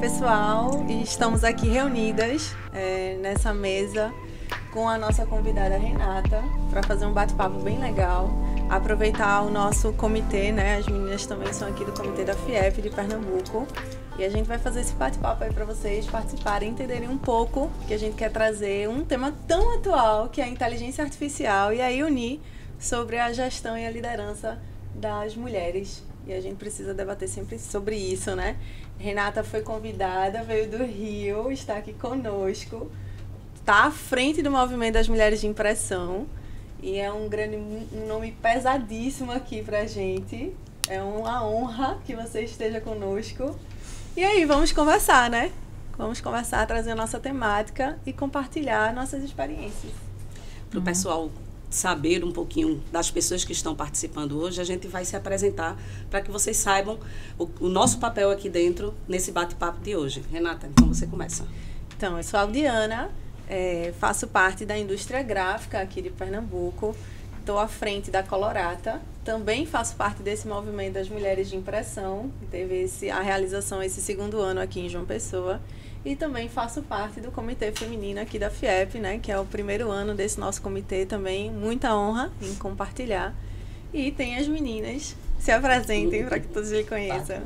pessoal, e estamos aqui reunidas nessa mesa com a nossa convidada Renata para fazer um bate-papo bem legal, aproveitar o nosso comitê, né? As meninas também são aqui do comitê da FIEP de Pernambuco e a gente vai fazer esse bate-papo aí para vocês participarem, entenderem um pouco, que a gente quer trazer um tema tão atual que é a inteligência artificial e aí unir sobre a gestão e a liderança das mulheres. E a gente precisa debater sempre sobre isso, né? Renata foi convidada, veio do Rio, está aqui conosco, está à frente do movimento das mulheres de impressão e é um nome pesadíssimo aqui pra gente. É uma honra que você esteja conosco. E aí, vamos conversar, né? Vamos conversar, trazer a nossa temática e compartilhar nossas experiências. Para o pessoal saber um pouquinho das pessoas que estão participando hoje, a gente vai se apresentar para que vocês saibam o nosso papel aqui dentro nesse bate-papo de hoje. Renata, então você começa. Então, eu sou a Aldiana, faço parte da indústria gráfica aqui de Pernambuco, estou à frente da Colorata, também faço parte desse movimento das mulheres de impressão, que teve a realização esse segundo ano aqui em João Pessoa, e também faço parte do comitê feminino aqui da FIEP, né, que é o primeiro ano desse nosso comitê também, muita honra em compartilhar. E tem as meninas, se apresentem para que todos lhe conheçam.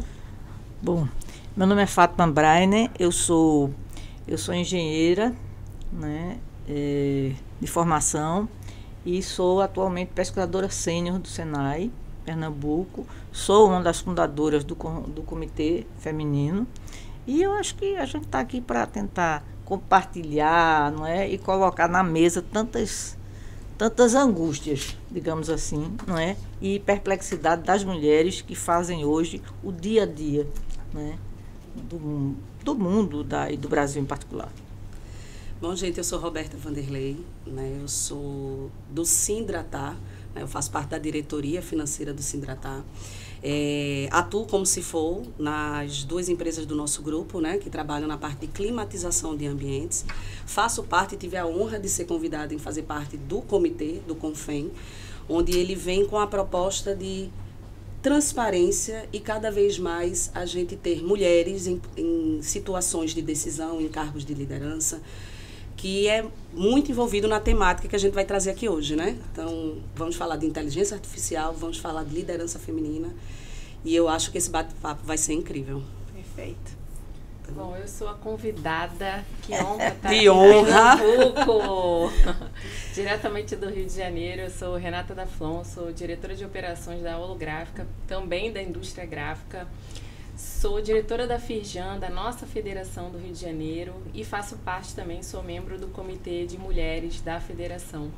Bom, meu nome é Fátima Brainer, eu sou engenheira, né, de formação e sou atualmente pesquisadora sênior do Senai, Pernambuco. Sou uma das fundadoras do comitê feminino. E eu acho que a gente está aqui para tentar compartilhar, não é? E colocar na mesa tantas angústias, digamos assim, não é? E perplexidade das mulheres que fazem hoje o dia a dia, né? do mundo e do Brasil em particular. Bom, gente, eu sou Roberta Vanderlei, né? Eu sou do Sindratar, né? Eu faço parte da diretoria financeira do Sindratar. Atuo como se for nas duas empresas do nosso grupo, né, que trabalham na parte de climatização de ambientes. Faço parte e tive a honra de ser convidada em fazer parte do comitê, do CONFEM, onde ele vem com a proposta de transparência e cada vez mais a gente ter mulheres em situações de decisão, em cargos de liderança, que é muito envolvido na temática que a gente vai trazer aqui hoje, né? Então, vamos falar de inteligência artificial, vamos falar de liderança feminina, e eu acho que esse bate-papo vai ser incrível. Perfeito. Bom, eu sou a convidada, que honra estar de aqui honra. em Pernambuco, diretamente do Rio de Janeiro. Eu sou Renata Daflon, sou diretora de operações da Holográfica, também da indústria gráfica. Sou diretora da Firjan, da nossa federação do Rio de Janeiro, e faço parte também, sou membro do comitê de mulheres da federação.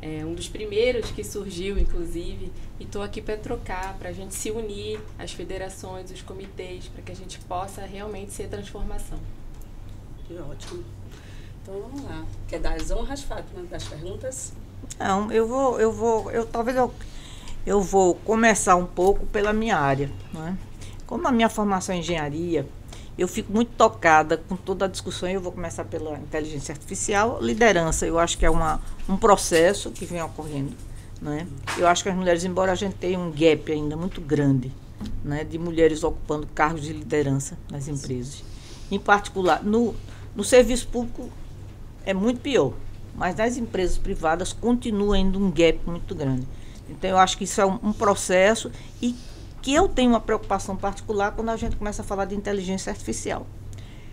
É um dos primeiros que surgiu, inclusive, e estou aqui para trocar, para a gente se unir, as federações, os comitês, para que a gente possa realmente ser transformação. Que ótimo. Então, vamos lá. Quer dar as honras, Fátima, das perguntas? Não, eu vou começar um pouco pela minha área, né? Como a minha formação é engenharia, eu fico muito tocada com toda a discussão. Eu vou começar pela inteligência artificial. Liderança, eu acho que é um processo que vem ocorrendo, né? Eu acho que as mulheres, embora a gente tenha um gap ainda muito grande, né, de mulheres ocupando cargos de liderança nas empresas, em particular no serviço público é muito pior, mas nas empresas privadas continua ainda um gap muito grande. Então eu acho que isso é um processo e que eu tenho uma preocupação particular quando a gente começa a falar de inteligência artificial.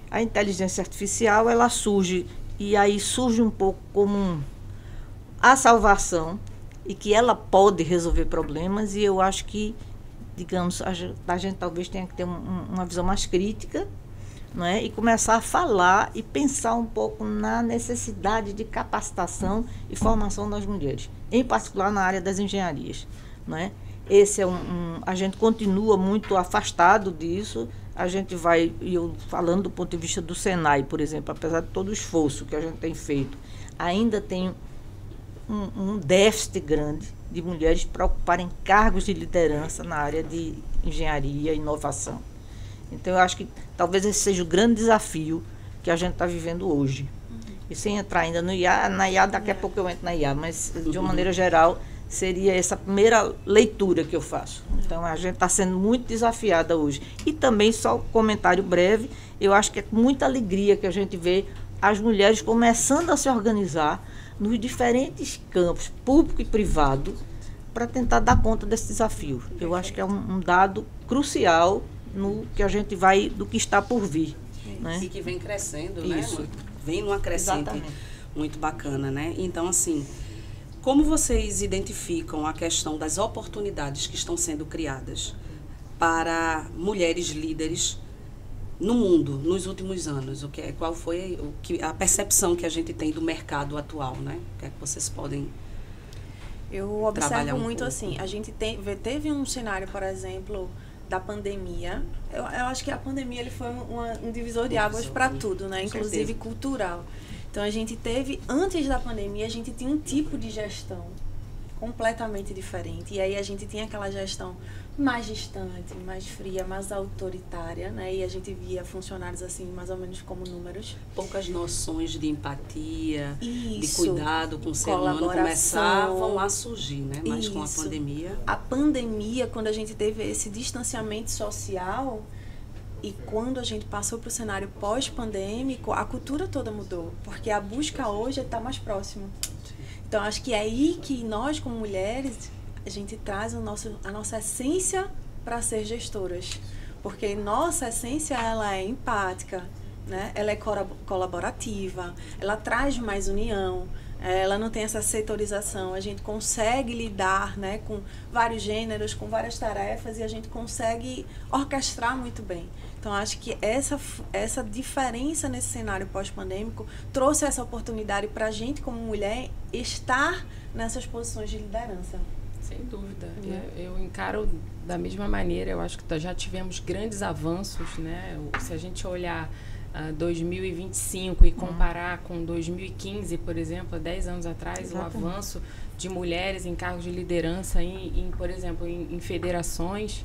A inteligência artificial, ela surge, e aí surge um pouco como a salvação, e que ela pode resolver problemas, e eu acho que, digamos, a gente talvez tenha que ter uma visão mais crítica, não é? E começar a falar e pensar um pouco na necessidade de capacitação e formação das mulheres, em particular na área das engenharias, não é? Esse é a gente continua muito afastado disso. A gente vai, e eu falando do ponto de vista do Senai, por exemplo, apesar de todo o esforço que a gente tem feito, ainda tem um déficit grande de mulheres para ocuparem cargos de liderança na área de engenharia e inovação. Então, eu acho que talvez esse seja o grande desafio que a gente está vivendo hoje. E sem entrar ainda no IA, na IA daqui a pouco eu entro na IA, mas de uma maneira geral seria essa primeira leitura que eu faço. Então, a gente está sendo muito desafiada hoje. E também, só um comentário breve, eu acho que é com muita alegria que a gente vê as mulheres começando a se organizar nos diferentes campos, público e privado, para tentar dar conta desse desafio. Eu acho que é um dado crucial no que a gente vai, do que está por vir. Né? E que vem crescendo, Isso. né? Vem numa crescente Exatamente. muito bacana, né? Então, assim, como vocês identificam a questão das oportunidades que estão sendo criadas para mulheres líderes no mundo, nos últimos anos? Qual foi a percepção que a gente tem do mercado atual, né? O que é que vocês podem... Eu observo muito pouco. assim, a gente teve um cenário, por exemplo, da pandemia. Eu acho que a pandemia ele foi um divisor de águas para tudo, né? Inclusive cultural. Então a gente teve, antes da pandemia, a gente tinha um tipo de gestão completamente diferente. E aí a gente tinha aquela gestão mais distante, mais fria, mais autoritária, né? E a gente via funcionários assim, mais ou menos como números. Poucas noções de empatia, de Isso, cuidado com o ser humano começavam a surgir, né? Mas com a Isso. pandemia... A pandemia, quando a gente teve esse distanciamento social e quando a gente passou para o cenário pós-pandêmico, a cultura toda mudou, porque a busca hoje é estar mais próximo. Então, acho que é aí que nós, como mulheres, a gente traz a nossa essência para ser gestoras. Porque nossa essência, ela é empática, né? Ela é colaborativa, ela traz mais união, ela não tem essa setorização. A gente consegue lidar, né, com vários gêneros, com várias tarefas, e a gente consegue orquestrar muito bem. Então, acho que essa diferença nesse cenário pós-pandêmico trouxe essa oportunidade para a gente, como mulher, estar nessas posições de liderança. Sem dúvida. Eu encaro da mesma maneira. Eu acho que já tivemos grandes avanços, né? Se a gente olhar 2025 e comparar com 2015, por exemplo, há 10 anos atrás, Exatamente. O avanço de mulheres em cargos de liderança, por exemplo, em federações,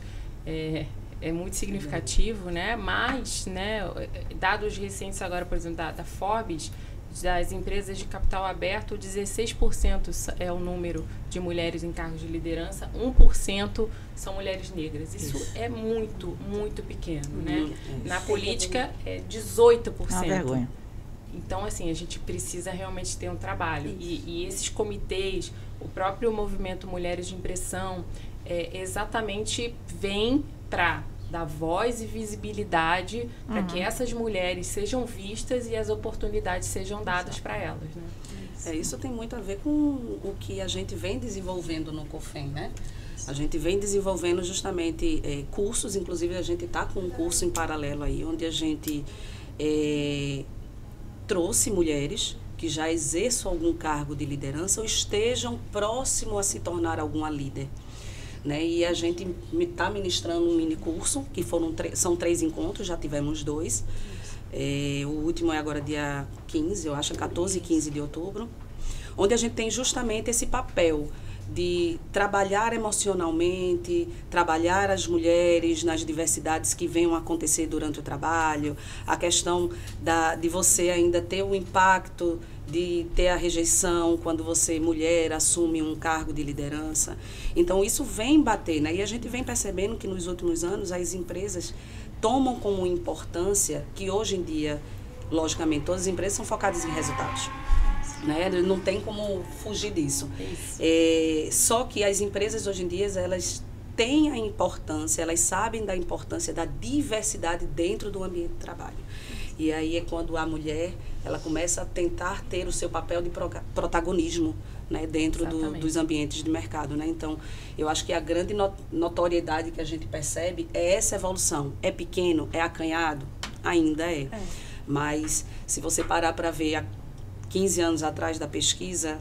é muito significativo, né? Mas, né, dados recentes agora, por exemplo, da Forbes, das empresas de capital aberto, 16% é o número de mulheres em cargos de liderança, 1% são mulheres negras. Isso é muito, muito pequeno, né? Na política, é 18%. Uma vergonha. Então, assim, a gente precisa realmente ter um trabalho. E esses comitês, o próprio movimento Mulheres de Impressão, exatamente vem para dar voz e visibilidade para que essas mulheres sejam vistas e as oportunidades sejam dadas para elas, né? Isso tem muito a ver com o que a gente vem desenvolvendo no COFEM, né? A gente vem desenvolvendo justamente cursos, inclusive a gente está com um curso em paralelo aí, onde a gente trouxe mulheres que já exerçam algum cargo de liderança ou estejam próximo a se tornar alguma líder. Né? E a gente está ministrando um mini curso, que são 3 encontros, já tivemos 2. O último é agora dia 15, eu acho, 14 e 15 de outubro, onde a gente tem justamente esse papel de trabalhar emocionalmente, trabalhar as mulheres nas diversidades que venham a acontecer durante o trabalho, a questão de você ainda ter o impacto de ter a rejeição quando você, mulher, assume um cargo de liderança. Então, isso vem bater, né? E a gente vem percebendo que nos últimos anos as empresas tomam como importância que hoje em dia, logicamente, todas as empresas são focadas em resultados. Né? Não tem como fugir disso. Só que as empresas hoje em dia, elas têm a importância, elas sabem da importância da diversidade dentro do ambiente de trabalho. E aí é quando a mulher, ela começa a tentar ter o seu papel de protagonismo, né, dentro dos ambientes de mercado, né? Então, eu acho que a grande notoriedade que a gente percebe é essa evolução. É pequeno, é acanhado? Ainda é. Mas, se você parar para ver há 15 anos atrás da pesquisa,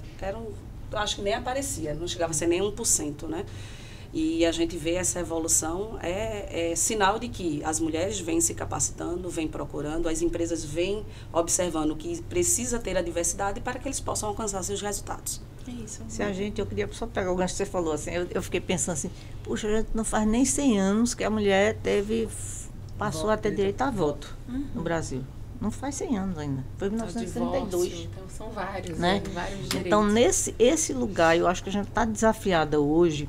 acho que nem aparecia, não chegava a ser nem 1%, né? E a gente vê essa evolução, é sinal de que as mulheres vêm se capacitando, vêm procurando, as empresas vêm observando que precisa ter a diversidade para que eles possam alcançar seus resultados. Isso. Eu queria só pegar o gancho que você falou, assim, eu fiquei pensando assim, puxa, a gente não faz nem 100 anos que a mulher passou a ter direito a voto no Brasil. Não faz 100 anos ainda. Foi em 1932. Então, são vários, né? Vários direitos. Então, esse lugar, eu acho que a gente está desafiada hoje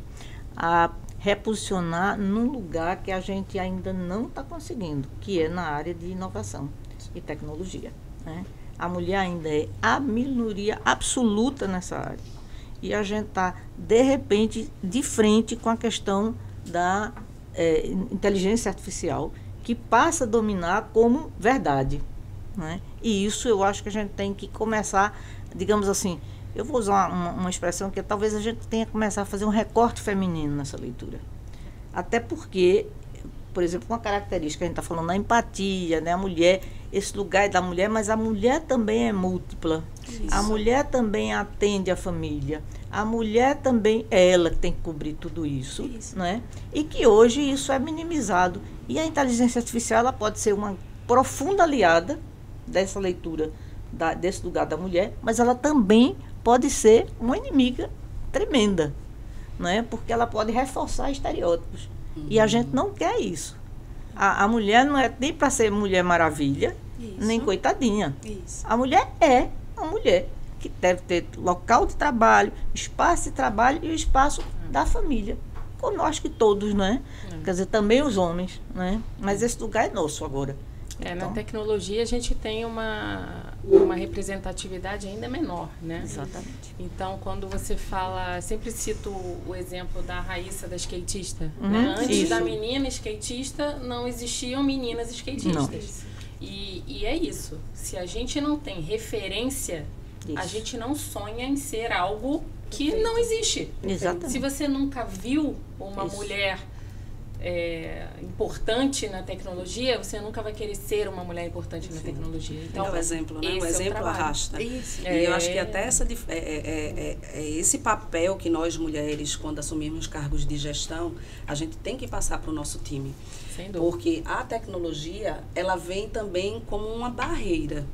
a reposicionar num lugar que a gente ainda não está conseguindo, que é na área de inovação e tecnologia, né? A mulher ainda é a minoria absoluta nessa área. E a gente está, de repente, de frente com a questão da inteligência artificial, que passa a dominar como verdade, né? E isso eu acho que a gente tem que começar, digamos assim, eu vou usar uma expressão que talvez a gente tenha que começar a fazer um recorte feminino nessa leitura. Até porque, por exemplo, uma característica, a gente está falando da empatia, né? A mulher, esse lugar é da mulher, mas a mulher também é múltipla. Isso. A mulher também atende a família. A mulher também é ela que tem que cobrir tudo isso. Né? E que hoje isso é minimizado. E a inteligência artificial ela pode ser uma profunda aliada dessa leitura, desse lugar da mulher, mas ela também pode ser uma inimiga tremenda, né? Porque ela pode reforçar estereótipos. E a gente não quer isso. A mulher não é nem para ser Mulher Maravilha, nem coitadinha. Isso. A mulher é uma mulher que deve ter local de trabalho, espaço de trabalho e o espaço da família. Como eu acho que todos, né? Quer dizer, também os homens, né? Mas esse lugar é nosso agora. Na tecnologia a gente tem uma representatividade ainda menor, né? Exatamente. Então, quando você fala, sempre cito o exemplo da Raíssa, da skatista, né? Antes da menina skatista, não existiam meninas skatistas. E é isso. Se a gente não tem referência, a gente não sonha em ser algo que não existe. Exatamente. Se você nunca viu uma mulher importante na tecnologia, você nunca vai querer ser uma mulher importante na tecnologia. Então, é o exemplo, né? O exemplo arrasta. Isso. E eu acho que até esse papel que nós mulheres, quando assumimos cargos de gestão, a gente tem que passar para o nosso time. Sem dúvida. Porque a tecnologia, ela vem também como uma barreira,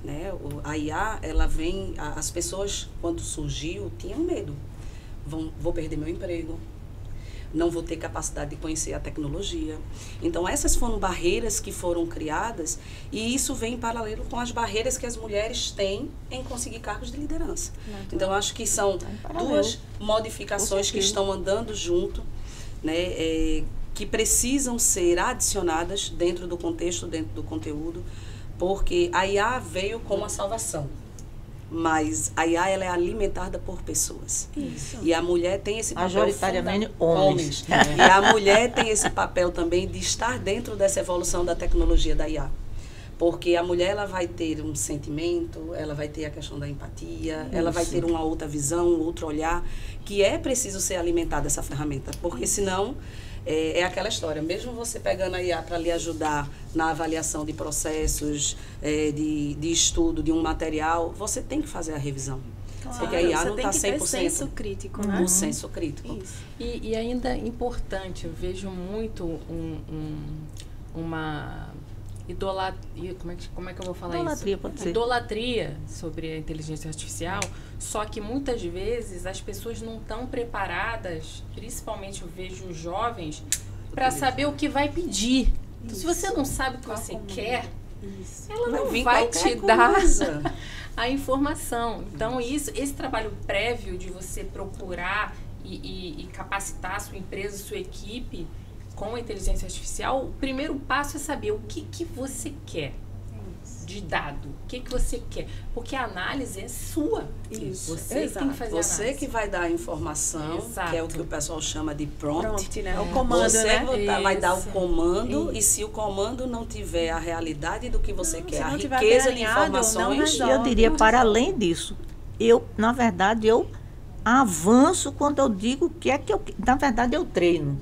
né? A IA, ela vem, as pessoas, quando surgiu, tinham medo. Vou perder meu emprego. Não vou ter capacidade de conhecer a tecnologia. Então, essas foram barreiras que foram criadas e isso vem em paralelo com as barreiras que as mulheres têm em conseguir cargos de liderança. Então, acho que são duas modificações que estão andando junto, né, que precisam ser adicionadas dentro do contexto, dentro do conteúdo, porque a IA veio como a salvação. Mas a IA ela é alimentada por pessoas. Isso. E a mulher tem esse papel majoritariamente homens. E a mulher tem esse papel também de estar dentro dessa evolução da tecnologia da IA. Porque a mulher ela vai ter um sentimento, ela vai ter a questão da empatia, ela vai ter uma outra visão, um outro olhar, que é preciso ser alimentada essa ferramenta. Porque senão é aquela história, mesmo você pegando a IA para lhe ajudar na avaliação de processos, de estudo de um material, você tem que fazer a revisão. Claro, porque a IA não está 100%. Tem que ter senso crítico, né? Um senso crítico. Isso. E ainda importante, eu vejo muito uma idolatria, como é que eu vou falar Idolatria, isso? pode ser. Idolatria sobre a inteligência artificial, só que muitas vezes as pessoas não estão preparadas, principalmente eu vejo os jovens, para saber o que vai pedir. Então, se você não sabe o que você quer, ela não vai te dar a informação. Então, esse trabalho prévio de você procurar e capacitar a sua empresa, sua equipe com a inteligência artificial, o primeiro passo é saber o que você quer de dado, o que você quer, porque a análise é sua. Isso. Você tem que fazer a Você análise. Que vai dar a informação, que é o que o pessoal chama de prompt. Né? O comando, você né? vai dar o comando e se o comando não tiver a realidade do que você quer, a tiver riqueza bem de alinhado, informações... não Eu diria, para além disso, na verdade, eu avanço quando eu digo que é que eu... Na verdade, eu treino.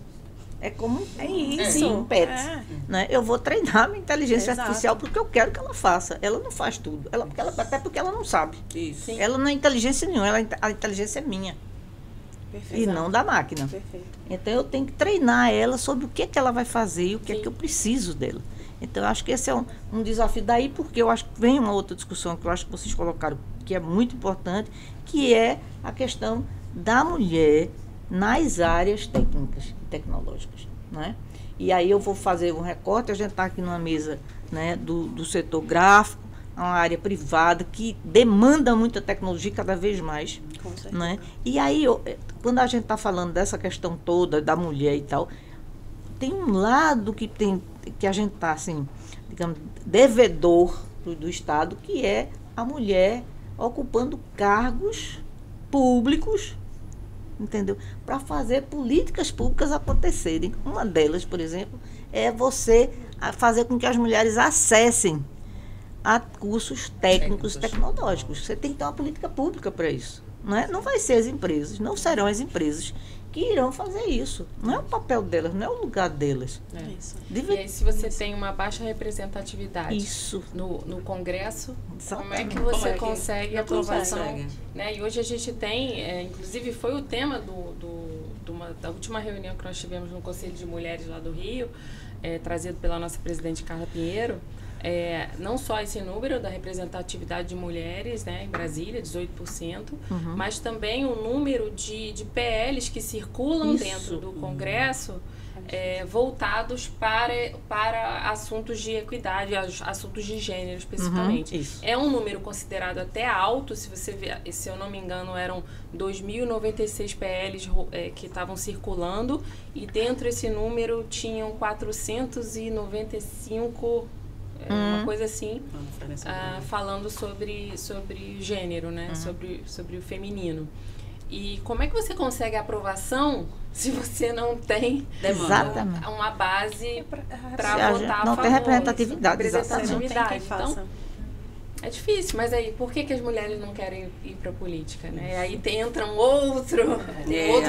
É como um pet. Né? Eu vou treinar minha inteligência artificial porque eu quero que ela faça. Ela não faz tudo. Até porque ela não sabe. Isso. Ela não é inteligência nenhuma. A inteligência é minha. Perfeito. E não da máquina. Perfeito. Então, eu tenho que treinar ela sobre o que ela vai fazer e o que é que eu preciso dela. Então, eu acho que esse é um desafio. Daí, porque eu acho que vem uma outra discussão que eu acho que vocês colocaram, que é muito importante, que é a questão da mulher nas áreas técnicas e tecnológicas, né? E aí eu vou fazer um recorte, a gente está aqui numa mesa, né, do setor gráfico, uma área privada que demanda muita tecnologia cada vez mais. Com certeza. Né? E aí, quando a gente está falando dessa questão toda da mulher e tal, tem um lado que a gente está, assim, digamos, devedor do Estado, que é a mulher ocupando cargos públicos, entendeu? Para fazer políticas públicas acontecerem. Uma delas, por exemplo, é você fazer com que as mulheres acessem a cursos técnicos, tecnológicos. Você tem que ter uma política pública para isso. Não é? Não vai ser as empresas, não serão as empresas que irão fazer isso. Não é o papel delas, não é o lugar delas. Isso. E aí, se você tem uma baixa representatividade Isso. no Congresso, como é que Exatamente. você consegue aprovação? consegue? Né? E hoje a gente tem, inclusive foi o tema da última reunião que nós tivemos no Conselho de Mulheres lá do Rio, trazido pela nossa presidente Carla Pinheiro, não só esse número da representatividade de mulheres, né, em Brasília, 18%, mas também o número de PLs que circulam dentro do Congresso voltados para assuntos de equidade, assuntos de gênero especificamente. É um número considerado até alto, se você ver, se eu não me engano, eram 2.096 PLs que estavam circulando, e dentro desse número tinham 495 uma coisa assim, falando sobre gênero, né? Sobre o feminino. E como é que você consegue aprovação se você não tem uma base para votar a favor? Não tem representatividade, representatividade. Então, é difícil, mas aí, por que as mulheres não querem ir para a política, né? Aí entra um outro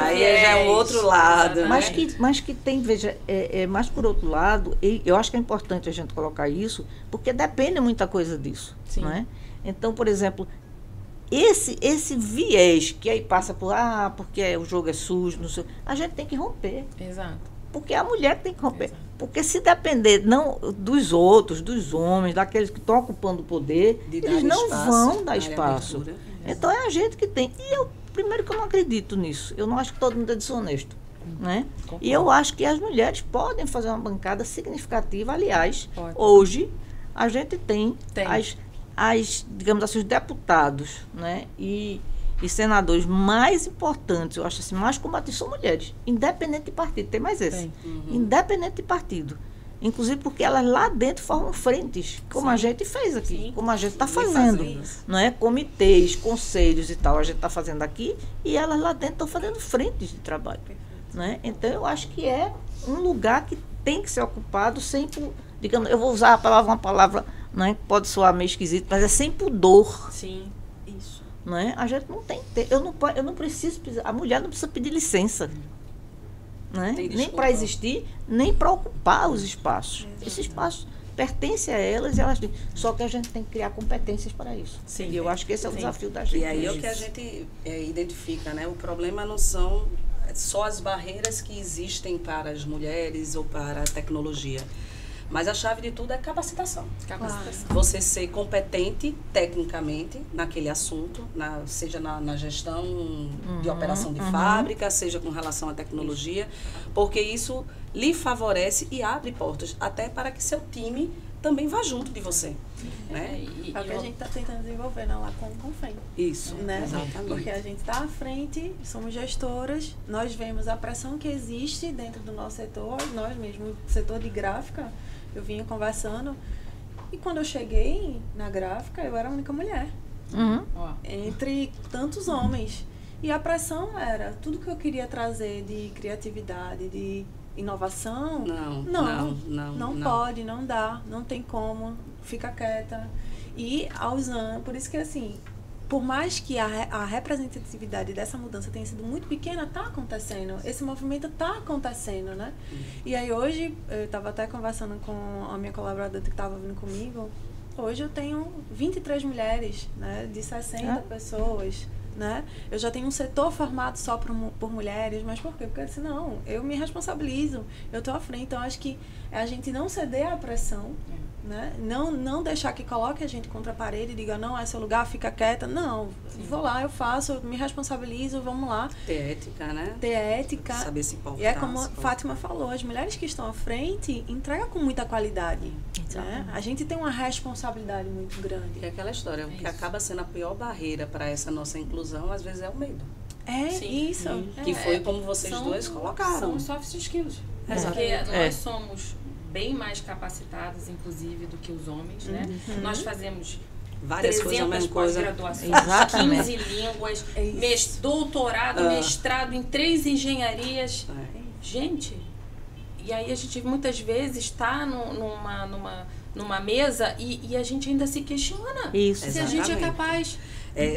aí já é um outro lado. Mas que tem, veja, mas por outro lado, eu acho que é importante a gente colocar isso, porque depende muita coisa disso. Não é? Então, por exemplo, esse viés que aí passa porque o jogo é sujo, não sei, a gente tem que romper. Exato. Porque a mulher tem que romper. Exato. Porque se depender não dos outros, dos homens, daqueles que estão ocupando o poder, eles não vão dar espaço. Então é a gente que tem. E eu, primeiro que eu não acredito nisso. Eu não acho que todo mundo é desonesto. Né? E eu acho que as mulheres podem fazer uma bancada significativa. Aliás, hoje a gente tem. Digamos assim, os deputados, né? E senadores mais importantes, eu acho assim, mais combativos, são mulheres, independente de partido. Tem mais esse. Independente de partido. Inclusive porque elas lá dentro formam frentes, como a gente fez aqui, como a gente está fazendo. Não é? Comitês, conselhos e tal, a gente está fazendo aqui, e elas lá dentro estão fazendo frentes de trabalho. Né? Então, eu acho que é um lugar que tem que ser ocupado sem, digamos, eu vou usar uma palavra, né, pode soar meio esquisito, mas é sem pudor. Sim, isso. Não é? A gente não tem, eu não preciso, a mulher não precisa pedir licença. Né? Nem para existir, nem para ocupar os espaços. Esses espaços pertencem a elas e elas têm. Só que a gente tem que criar competências para isso. Sim, e eu acho que esse é o desafio da gente. E aí é o que a gente identifica, né? O problema não são só as barreiras que existem para as mulheres ou para a tecnologia. Mas a chave de tudo é capacitação. Você ser competente tecnicamente naquele assunto, seja na gestão de operação de fábrica, seja com relação à tecnologia, porque isso lhe favorece e abre portas até para que seu time também vá junto de você. Né? É o que a gente está tentando desenvolver na Lacom com FEM. Isso, né? Exatamente. Porque a gente está à frente, somos gestoras, nós vemos a pressão que existe dentro do nosso setor, nós mesmo, o setor de gráfica, eu vinha conversando, e quando eu cheguei na gráfica, eu era a única mulher, entre tantos homens. E a pressão era, tudo que eu queria trazer de criatividade, de inovação, não pode, não dá, não tem como, fica quieta. E aos anos, por isso que assim, por mais que a representatividade dessa mudança tenha sido muito pequena, está acontecendo. Esse movimento está acontecendo, né? E aí hoje, eu estava até conversando com a minha colaboradora que estava vindo comigo, hoje eu tenho 23 mulheres, né? De 60 pessoas, né? Eu já tenho um setor formado só por mulheres, mas por quê? Porque eu disse, não, eu me responsabilizo, eu estou à frente. Então, acho que é a gente não ceder à pressão, né? Não deixar que coloque a gente contra a parede e diga, não, é seu lugar, fica quieta. Não, vou lá, eu faço, eu me responsabilizo, vamos lá. Ter ética, né? Ter ética. Saber se importar. E é como a Fátima falou, as mulheres que estão à frente entregam com muita qualidade. Né? A gente tem uma responsabilidade muito grande. É aquela história, o que acaba sendo a pior barreira para essa nossa inclusão inclusão, às vezes, é o medo. Sim. Isso. Que foi como vocês dois colocaram. São os soft skills. Porque nós somos bem mais capacitados, inclusive, do que os homens, né? Nós fazemos várias coisas, a mesma coisa. pós-graduações, Exatamente. 15 línguas, doutorado, mestrado em 3 engenharias. Gente, e aí a gente muitas vezes está numa mesa e a gente ainda se questiona se a gente é capaz.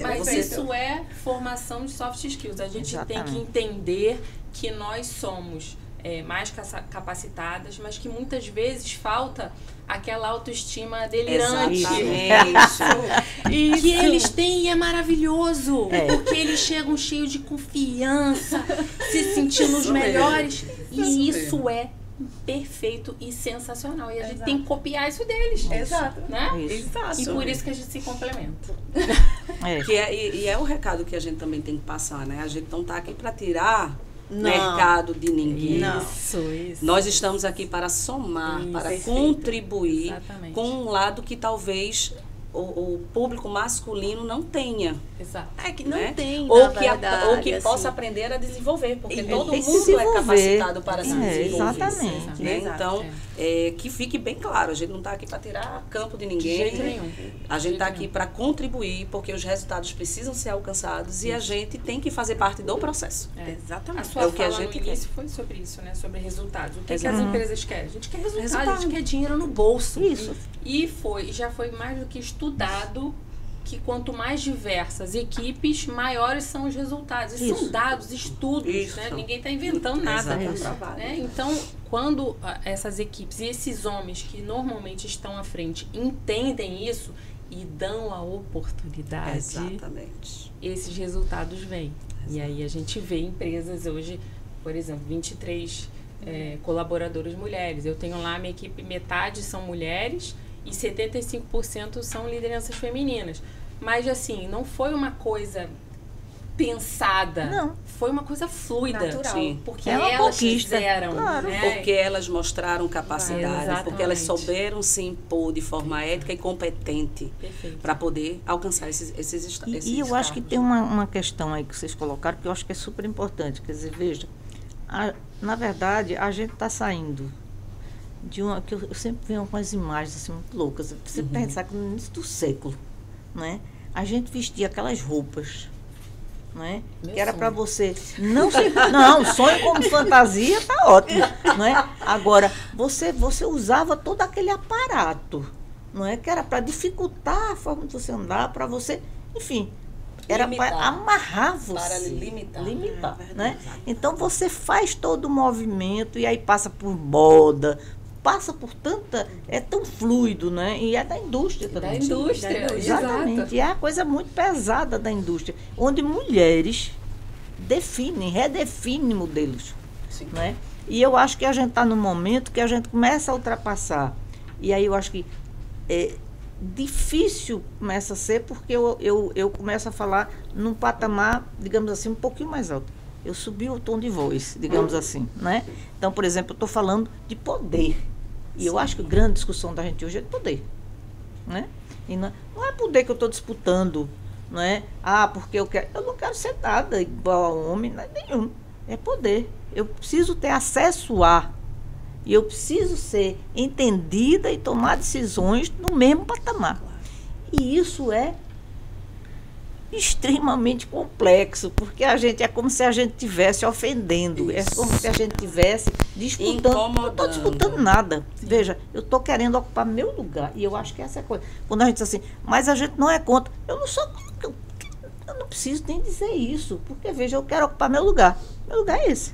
Mas isso é formação de soft skills. A gente tem que entender que nós somos mais capacitadas, mas que muitas vezes falta aquela autoestima delirante. Que eles têm e é maravilhoso. Porque eles chegam cheios de confiança, se sentindo os melhores. E isso é perfeito e sensacional. E a gente tem que copiar isso deles. Exato. Né? Exato. E por isso que a gente se complementa. E é o recado que a gente também tem que passar, né? A gente não está aqui para tirar mercado de ninguém. Isso. Nós estamos aqui para somar, para contribuir com um lado que talvez o público masculino não tenha. Exato. É que não tem, ou que assim, possa aprender a desenvolver, porque todo tem que mundo se é capacitado para se desenvolver. Exatamente. Né? Então, que fique bem claro, a gente não está aqui para tirar campo de ninguém. De jeito nenhum. A gente está aqui para contribuir, porque os resultados precisam ser alcançados e a gente tem que fazer parte do processo. Exatamente. A sua É o que a fala gente no início foi sobre isso, né? Sobre resultados. O que as empresas querem? A gente quer resultado, a gente quer dinheiro no bolso. Isso. E já foi mais do que estudado que quanto mais diversas equipes, maiores são os resultados. E são dados, estudos, né? Ninguém está inventando nada. Né? Então, quando essas equipes e esses homens que normalmente estão à frente entendem isso e dão a oportunidade, esses resultados vêm. E aí a gente vê empresas hoje, por exemplo, 23 colaboradoras mulheres. Eu tenho lá a minha equipe, metade são mulheres e 75% são lideranças femininas. Mas, assim, não foi uma coisa pensada. Não. Foi uma coisa fluida. Natural. Sim. Porque uma elas conquista. fizeram. Claro. Né? Porque elas mostraram capacidade, Exatamente. porque elas souberam se impor de forma ética e competente para poder alcançar esses E eu acho que tem uma questão aí que vocês colocaram que eu acho que é super importante. Quer dizer, veja, na verdade, a gente está saindo de uma... que eu sempre venho com as imagens assim, muito loucas. Você pensar que no início do século, né, a gente vestia aquelas roupas, né, que era para você não sonho como fantasia tá ótimo, não é? Agora você usava todo aquele aparato, não é, que era para dificultar a forma de você andar, para você, enfim, era para amarrar você, para limitar, né? Então você faz todo o movimento e aí passa por moda, passa por tanta... É tão fluido, né? E é da indústria também. Da indústria, exatamente. Exato. E é a coisa muito pesada da indústria, onde mulheres redefinem modelos. Né? E eu acho que a gente está num momento que a gente começa a ultrapassar. E aí eu acho que difícil começa a ser porque eu começo a falar num patamar, digamos assim, um pouquinho mais alto. Eu subi o tom de voz, digamos assim, né? Então, por exemplo, eu estou falando de poder. E eu acho que a grande discussão da gente hoje é de poder, né? E não é poder que eu estou disputando, não é? Porque eu não quero ser nada igual a homem, não é nenhum. É poder. Eu preciso ter acesso a. E eu preciso ser entendida e tomar decisões no mesmo patamar. E isso é extremamente complexo, porque a gente é como se a gente estivesse ofendendo, é como se a gente estivesse disputando. Não estou disputando nada. Veja, eu estou querendo ocupar meu lugar, e eu acho que essa é a coisa. Quando a gente diz assim, mas a gente não é contra, eu não preciso nem dizer isso, porque veja, eu quero ocupar meu lugar. Meu lugar é esse.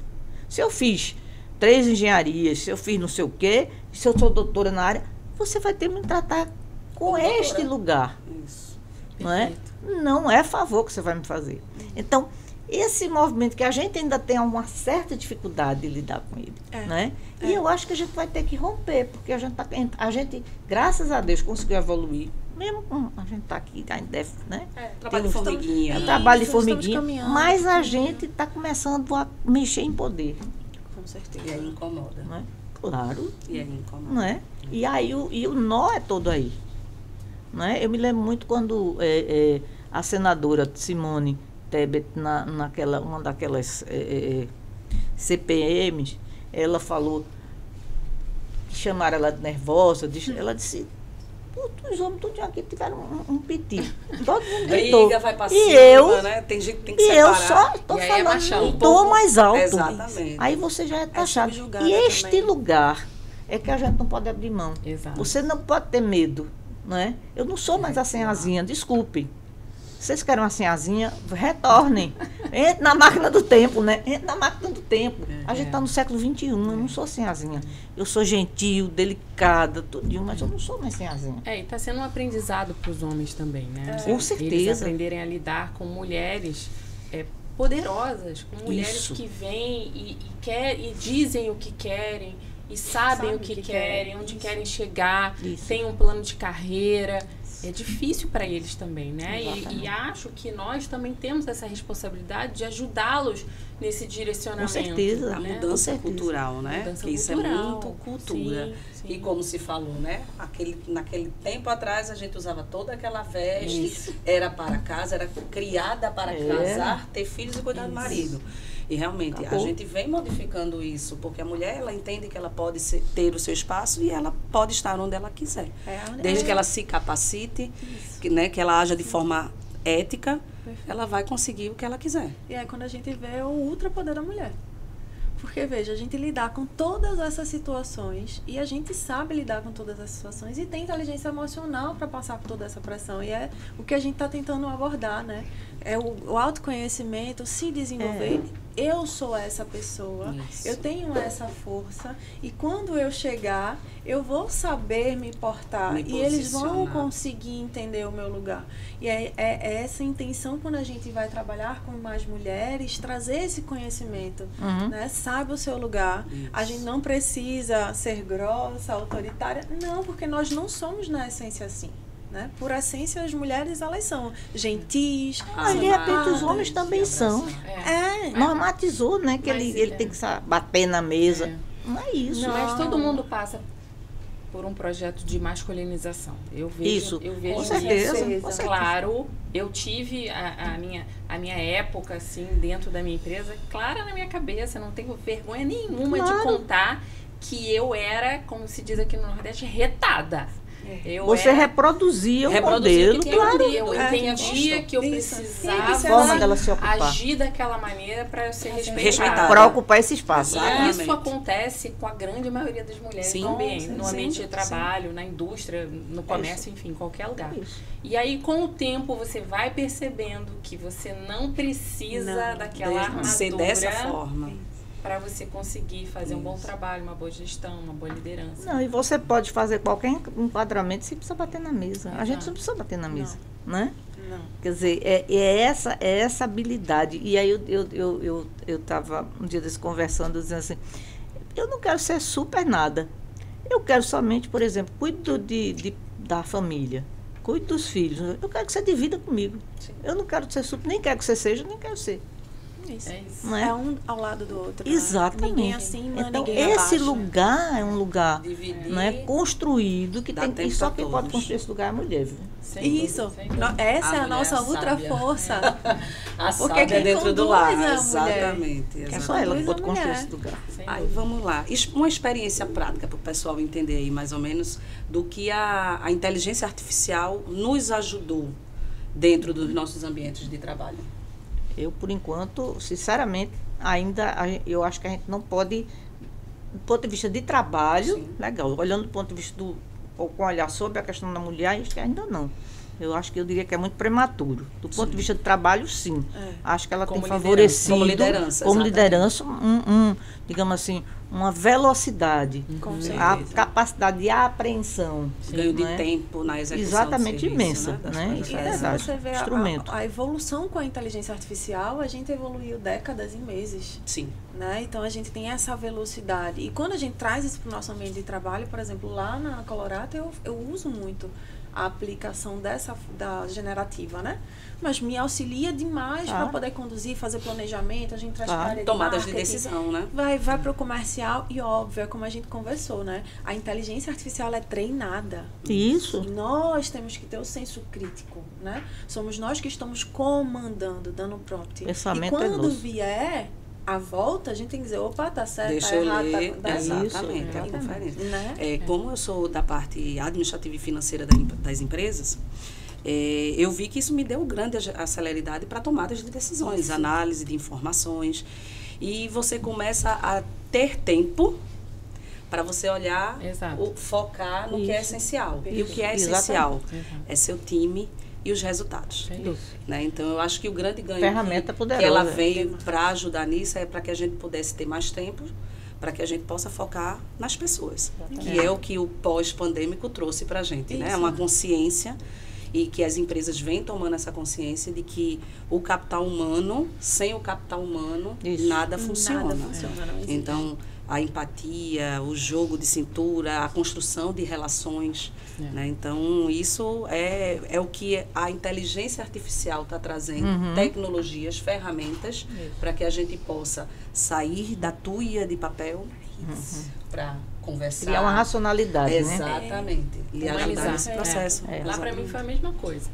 Se eu fiz 3 engenharias, se eu fiz não sei o quê, se eu sou doutora na área, você vai ter que me tratar com este lugar. Isso. Não é? Não é favor que você vai me fazer. Então, esse movimento que a gente ainda tem uma certa dificuldade de lidar com ele, né? E eu acho que a gente vai ter que romper, porque a gente, graças a Deus, conseguiu evoluir. Mesmo com a gente está aqui, a gente deve, né? Trabalho de formiguinha. Trabalho de formiguinha, mas a gente está começando a mexer em poder. Com certeza. E aí incomoda. Não é? Claro. E aí incomoda. Não é? E aí o nó é todo aí. Não é? Eu me lembro muito quando a senadora Simone Tebet, uma daquelas CPMs, ela falou que chamaram ela de nervosa, ela disse, os homens todos aqui tiveram um piti. Todo mundo gritou. Briga, vai pra e cima, né? Tem gente que tem que e separar. eu só estou falando em tom mais alto. Exatamente. Aí você já é taxado. subjugada E este também. lugar é que a gente não pode abrir mão. Exato. Você não pode ter medo, não é? Eu não sou mais a senhazinha, desculpem. Vocês querem uma senhazinha? Retornem. Entre na máquina do tempo, né? Entre na máquina do tempo. A gente está no século XXI, eu não sou senhazinha. Eu sou gentil, delicada, tudinho, mas eu não sou mais senhazinha. E está sendo um aprendizado para os homens também, né? Com certeza. Eles aprenderem a lidar com mulheres poderosas, com mulheres Isso. que vêm e dizem o que querem, e sabem Sabe o que o que querem, querem, onde isso. querem chegar, Isso. têm um plano de carreira. É difícil para eles também, né? Exatamente. E acho que nós também temos essa responsabilidade de ajudá-los nesse direcionamento. Com certeza. A né? mudança Com certeza. cultural, né? Mudança Que isso cultural. é muito cultura. Sim, sim. E como se falou, né? Naquele tempo atrás a gente usava toda aquela veste, era para casa, era criada para casar, ter filhos e cuidar do marido. E realmente Acabou. a gente vem modificando isso, porque a mulher ela entende que ela pode ter o seu espaço e ela pode estar onde ela quiser. Desde que ela se capacite, que ela haja de forma ética, ela vai conseguir o que ela quiser. E aí quando a gente vê o ultrapoder da mulher. Porque, veja, a gente lidar com todas essas situações e a gente sabe lidar com todas essas situações e tem inteligência emocional para passar por toda essa pressão. E é o que a gente está tentando abordar, né? É o autoconhecimento, se desenvolver. Eu sou essa pessoa, Isso. eu tenho essa força e quando eu chegar, eu vou saber me portar Me e eles vão posicionar. conseguir entender o meu lugar. E é essa intenção quando a gente vai trabalhar com mais mulheres, trazer esse conhecimento, né? Sabe o seu lugar. Isso. A gente não precisa ser grossa, autoritária, não, porque nós não somos na essência assim. Né? Por essência, as mulheres, elas são gentis. Mas de repente os homens também são. Normatizou, né? Que Mas ele tem que bater na mesa. Não é isso. Não, mas todo mundo passa por um projeto de masculinização. Eu vejo Isso, eu vejo com certeza, isso. com certeza. Claro, eu tive a minha época, assim, dentro da minha empresa, clara na minha cabeça, não tenho vergonha nenhuma de contar que eu era, como se diz aqui no Nordeste, retada. Você reproduzia o modelo, claro. Eu entendia que eu A precisava forma dela se ocupar. agir daquela maneira para eu ser respeitada. Respeitada. Para ocupar esse espaço. E Exatamente. isso acontece com a grande maioria das mulheres Sim. no ambiente Sim. de trabalho, na indústria, no comércio, enfim, em qualquer lugar. Isso. E aí, com o tempo, você vai percebendo que você não precisa daquela Ser dessa armadura forma. para você conseguir fazer um bom trabalho, uma boa gestão, uma boa liderança. Não, e você pode fazer qualquer enquadramento sem precisar bater na mesa. A gente Exato. não precisa bater na mesa, né? Não. Quer dizer, é essa habilidade. E aí eu estava um dia desse conversando, dizendo assim, eu não quero ser super nada. Eu quero somente, por exemplo, cuido da família, cuido dos filhos. Eu quero que você divida comigo. Eu não quero ser super, nem quero que você seja, nem quero ser. Isso. É isso. Não é? É um ao lado do outro. Né? Exatamente. Ninguém acima, Então, ninguém esse abaixo. lugar é um lugar Dividir. construído que Dá tem tempo e só pra quem pode todos. construir esse lugar é a mulher, viu? Sem Isso. dúvida, sem dúvida. Essa é a mulher nossa sábia. ultra força. A Porque sábia quem dentro do conduz lar. é a mulher. Exatamente. É exatamente. só ela que Conduz pode a construir mulher. esse lugar. Sem Aí dúvida. vamos lá. Uma experiência prática para o pessoal entender aí mais ou menos do que a inteligência artificial nos ajudou dentro dos nossos ambientes de trabalho. Eu, por enquanto, sinceramente, eu acho que a gente não pode, do ponto de vista de trabalho, Sim. legal, olhando do ponto de vista com olhar sobre a questão da mulher, acho que ainda não. Eu acho que eu diria que é muito prematuro. Do ponto de vista de trabalho, sim. Acho que ela Como tem liderança. favorecido, Como liderança, como exatamente. liderança, digamos assim, uma velocidade, Com a certeza. capacidade de apreensão. Ganho de não é? tempo na execução Exatamente, do serviço, imensa, das né? coisas Isso é da verdade. Se você vê Instrumento. a evolução com a inteligência artificial, a gente evoluiu décadas em meses. Sim. Né? Então a gente tem essa velocidade. E quando a gente traz isso para o nosso ambiente de trabalho, por exemplo, lá na Colorado, eu uso muito a aplicação da generativa, né? Mas me auxilia demais para poder conduzir, fazer planejamento, a gente traz para a área de tomadas de marketing, decisão, né? Vai para o comercial e, óbvio, é como a gente conversou, né? A inteligência artificial é treinada. Isso. E nós temos que ter o senso crítico, né? Somos nós que estamos comandando, dando prompt. Pensamento e quando nosso. vier a volta, a gente tem que dizer, opa, tá certo, Deixa tá eu errado, ler. tá Exatamente, isso, é a conferência. Né? Como eu sou da parte administrativa e financeira das empresas, eu vi que isso me deu grande celeridade para tomadas de decisões, análise de informações. E você começa a ter tempo para você olhar, focar no que é essencial. E o que é essencial é seu time e os resultados. Né? Então, eu acho que o grande ganho que ela veio para ajudar nisso é para que a gente pudesse ter mais tempo, para que a gente possa focar nas pessoas, que é o que o pós-pandêmico trouxe para a gente. Né? Uma consciência, e que as empresas vêm tomando essa consciência de que o capital humano, sem o capital humano, nada funciona. Então, a empatia, o jogo de cintura, a construção de relações. Né? Então, isso é o que a inteligência artificial está trazendo, tecnologias, ferramentas, para que a gente possa sair da tuia de papel para conversar. Criar uma racionalidade, Exatamente. né? E ajudar nesse processo. Lá para mim foi a mesma coisa.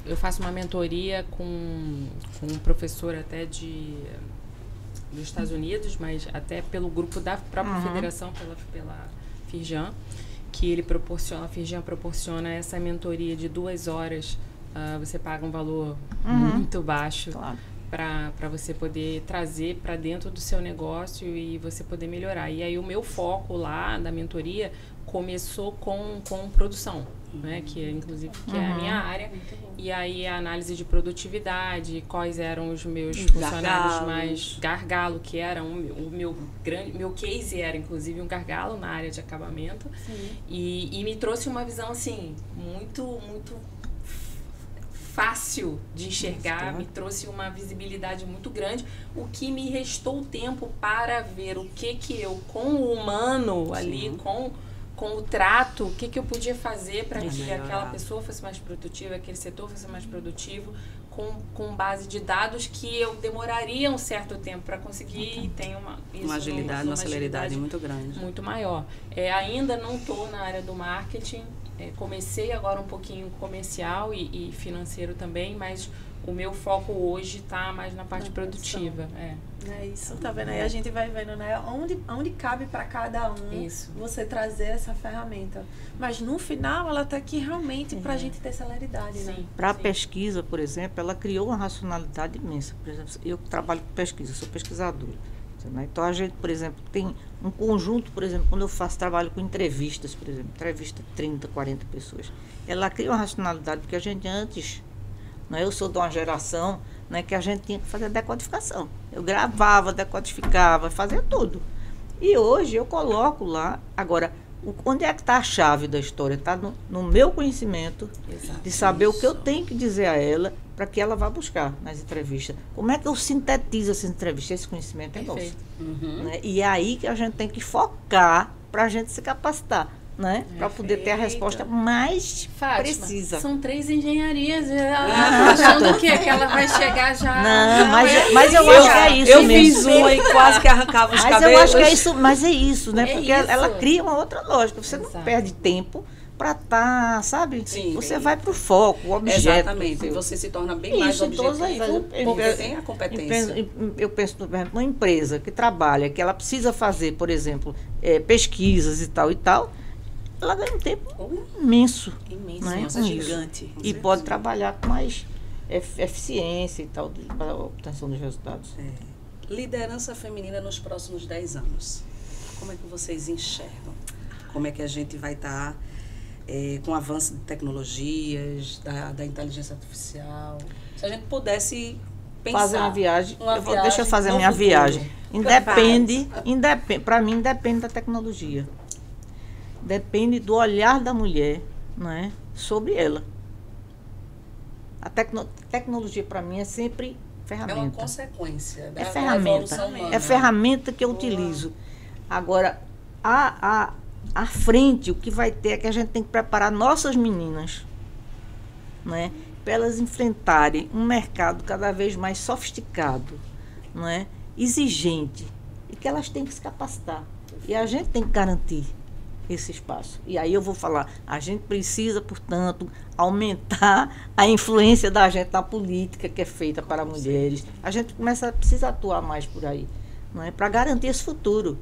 Eu faço uma mentoria com um professor até dos Estados Unidos, mas até pelo grupo da própria federação, pela Firjan, que a Firjan proporciona essa mentoria de 2 horas. Você paga um valor muito baixo para você poder trazer para dentro do seu negócio e você poder melhorar. E aí o meu foco lá da mentoria começou com produção, né, que é a minha área. E aí a análise de produtividade, quais eram os meus funcionários mais gargalo, que era o meu case era inclusive um gargalo na área de acabamento. E me trouxe uma visão assim muito fácil de enxergar, me trouxe uma visibilidade muito grande, o que me restou tempo para ver o que eu, com o humano ali, com o trato, o que eu podia fazer para que aquela pessoa fosse mais produtiva, aquele setor fosse mais produtivo, com base de dados que eu demoraria um certo tempo para conseguir e tem uma agilidade, uma celeridade muito grande. Muito maior. Ainda não estou na área do marketing, comecei agora um pouquinho comercial e financeiro também, mas o meu foco hoje está mais na parte produtiva. É isso, tá vendo? Aí a gente vai vendo, né? Onde cabe para cada um você trazer essa ferramenta. Mas no final ela está aqui realmente para a gente ter celeridade, né? Para a pesquisa, por exemplo, ela criou uma racionalidade imensa. Por exemplo, eu trabalho com pesquisa, sou pesquisadora. Então a gente, por exemplo, tem um conjunto, por exemplo, quando eu trabalho com entrevistas, por exemplo, entrevista 30, 40 pessoas. Ela cria uma racionalidade, porque a gente antes, né, eu sou de uma geração, né, que a gente tinha que fazer decodificação. Eu gravava, decodificava, fazia tudo. E hoje eu coloco lá, agora, onde é que está a chave da história? Está no meu conhecimento, de saber o que eu tenho que dizer a ela, para que ela vá buscar nas entrevistas. Como é que eu sintetizo essa entrevista? Esse conhecimento é nosso. Né? E é aí que a gente tem que focar para a gente se capacitar, né? Para poder ter a resposta mais precisa. São 3 engenharias. Achando o quê? Que ela vai chegar já... Não, mas eu acho que é isso eu mesmo. Fiz uma e quase que arrancava os cabelos. Mas eu acho que é isso, mas é isso, né? Porque ela cria uma outra lógica. Você não perde tempo para estar, sabe? Sim, você vai para o foco, o objeto. Exatamente, e você se torna bem mais objetivo, porque tem a competência. Eu penso, por exemplo, uma empresa que trabalha, que ela precisa fazer, por exemplo, pesquisas e tal, ela ganha um tempo imenso. Né? Gigante. E pode trabalhar com mais eficiência e tal, para a obtenção dos resultados. Liderança feminina nos próximos 10 anos. Como é que vocês enxergam? Como é que a gente vai estar com o avanço de tecnologias, da inteligência artificial? Se a gente pudesse pensar... Fazer uma viagem. Deixa eu fazer a minha viagem. Para mim, depende da tecnologia. Depende do olhar da mulher, né, sobre ela. A tecnologia, para mim, é sempre ferramenta. É uma consequência da ferramenta. evolução humana. É ferramenta que eu utilizo. Agora, à frente, o que vai ter é que a gente tem que preparar nossas meninas, né, para elas enfrentarem um mercado cada vez mais sofisticado, não é, exigente, e que elas têm que se capacitar. E a gente tem que garantir esse espaço. E aí eu vou falar, a gente precisa, portanto, aumentar a influência da gente na política que é feita para mulheres. A gente precisa atuar mais por aí, não é, para garantir esse futuro.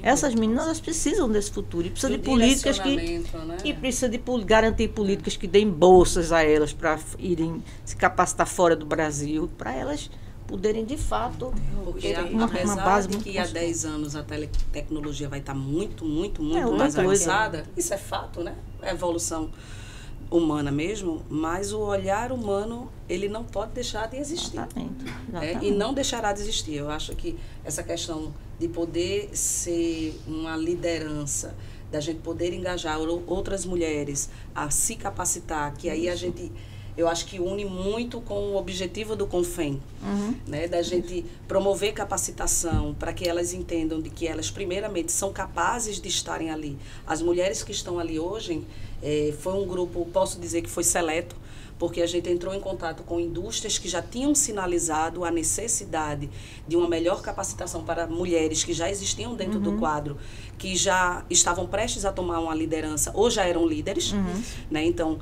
Essas meninas, elas precisam desse futuro, e precisa de políticas que, né? E precisa de garantir políticas que deem bolsas a elas para irem se capacitar fora do Brasil, para elas poderem de fato ter uma base de que há 10 anos a tecnologia vai estar muito mais avançada. Isso é fato, né? É evolução humana mesmo, mas o olhar humano, ele não pode deixar de existir. Exatamente. E não deixará de existir. Eu acho que essa questão de poder ser uma liderança, da gente poder engajar outras mulheres a se capacitar, que aí a gente, eu acho que une muito com o objetivo do Confem, né, da gente promover capacitação para que elas entendam de que elas primeiramente são capazes de estarem ali. As mulheres que estão ali hoje, foi um grupo, posso dizer que foi seleto, porque a gente entrou em contato com indústrias que já tinham sinalizado a necessidade de uma melhor capacitação para mulheres que já existiam dentro do quadro, que já estavam prestes a tomar uma liderança ou já eram líderes, né? Então,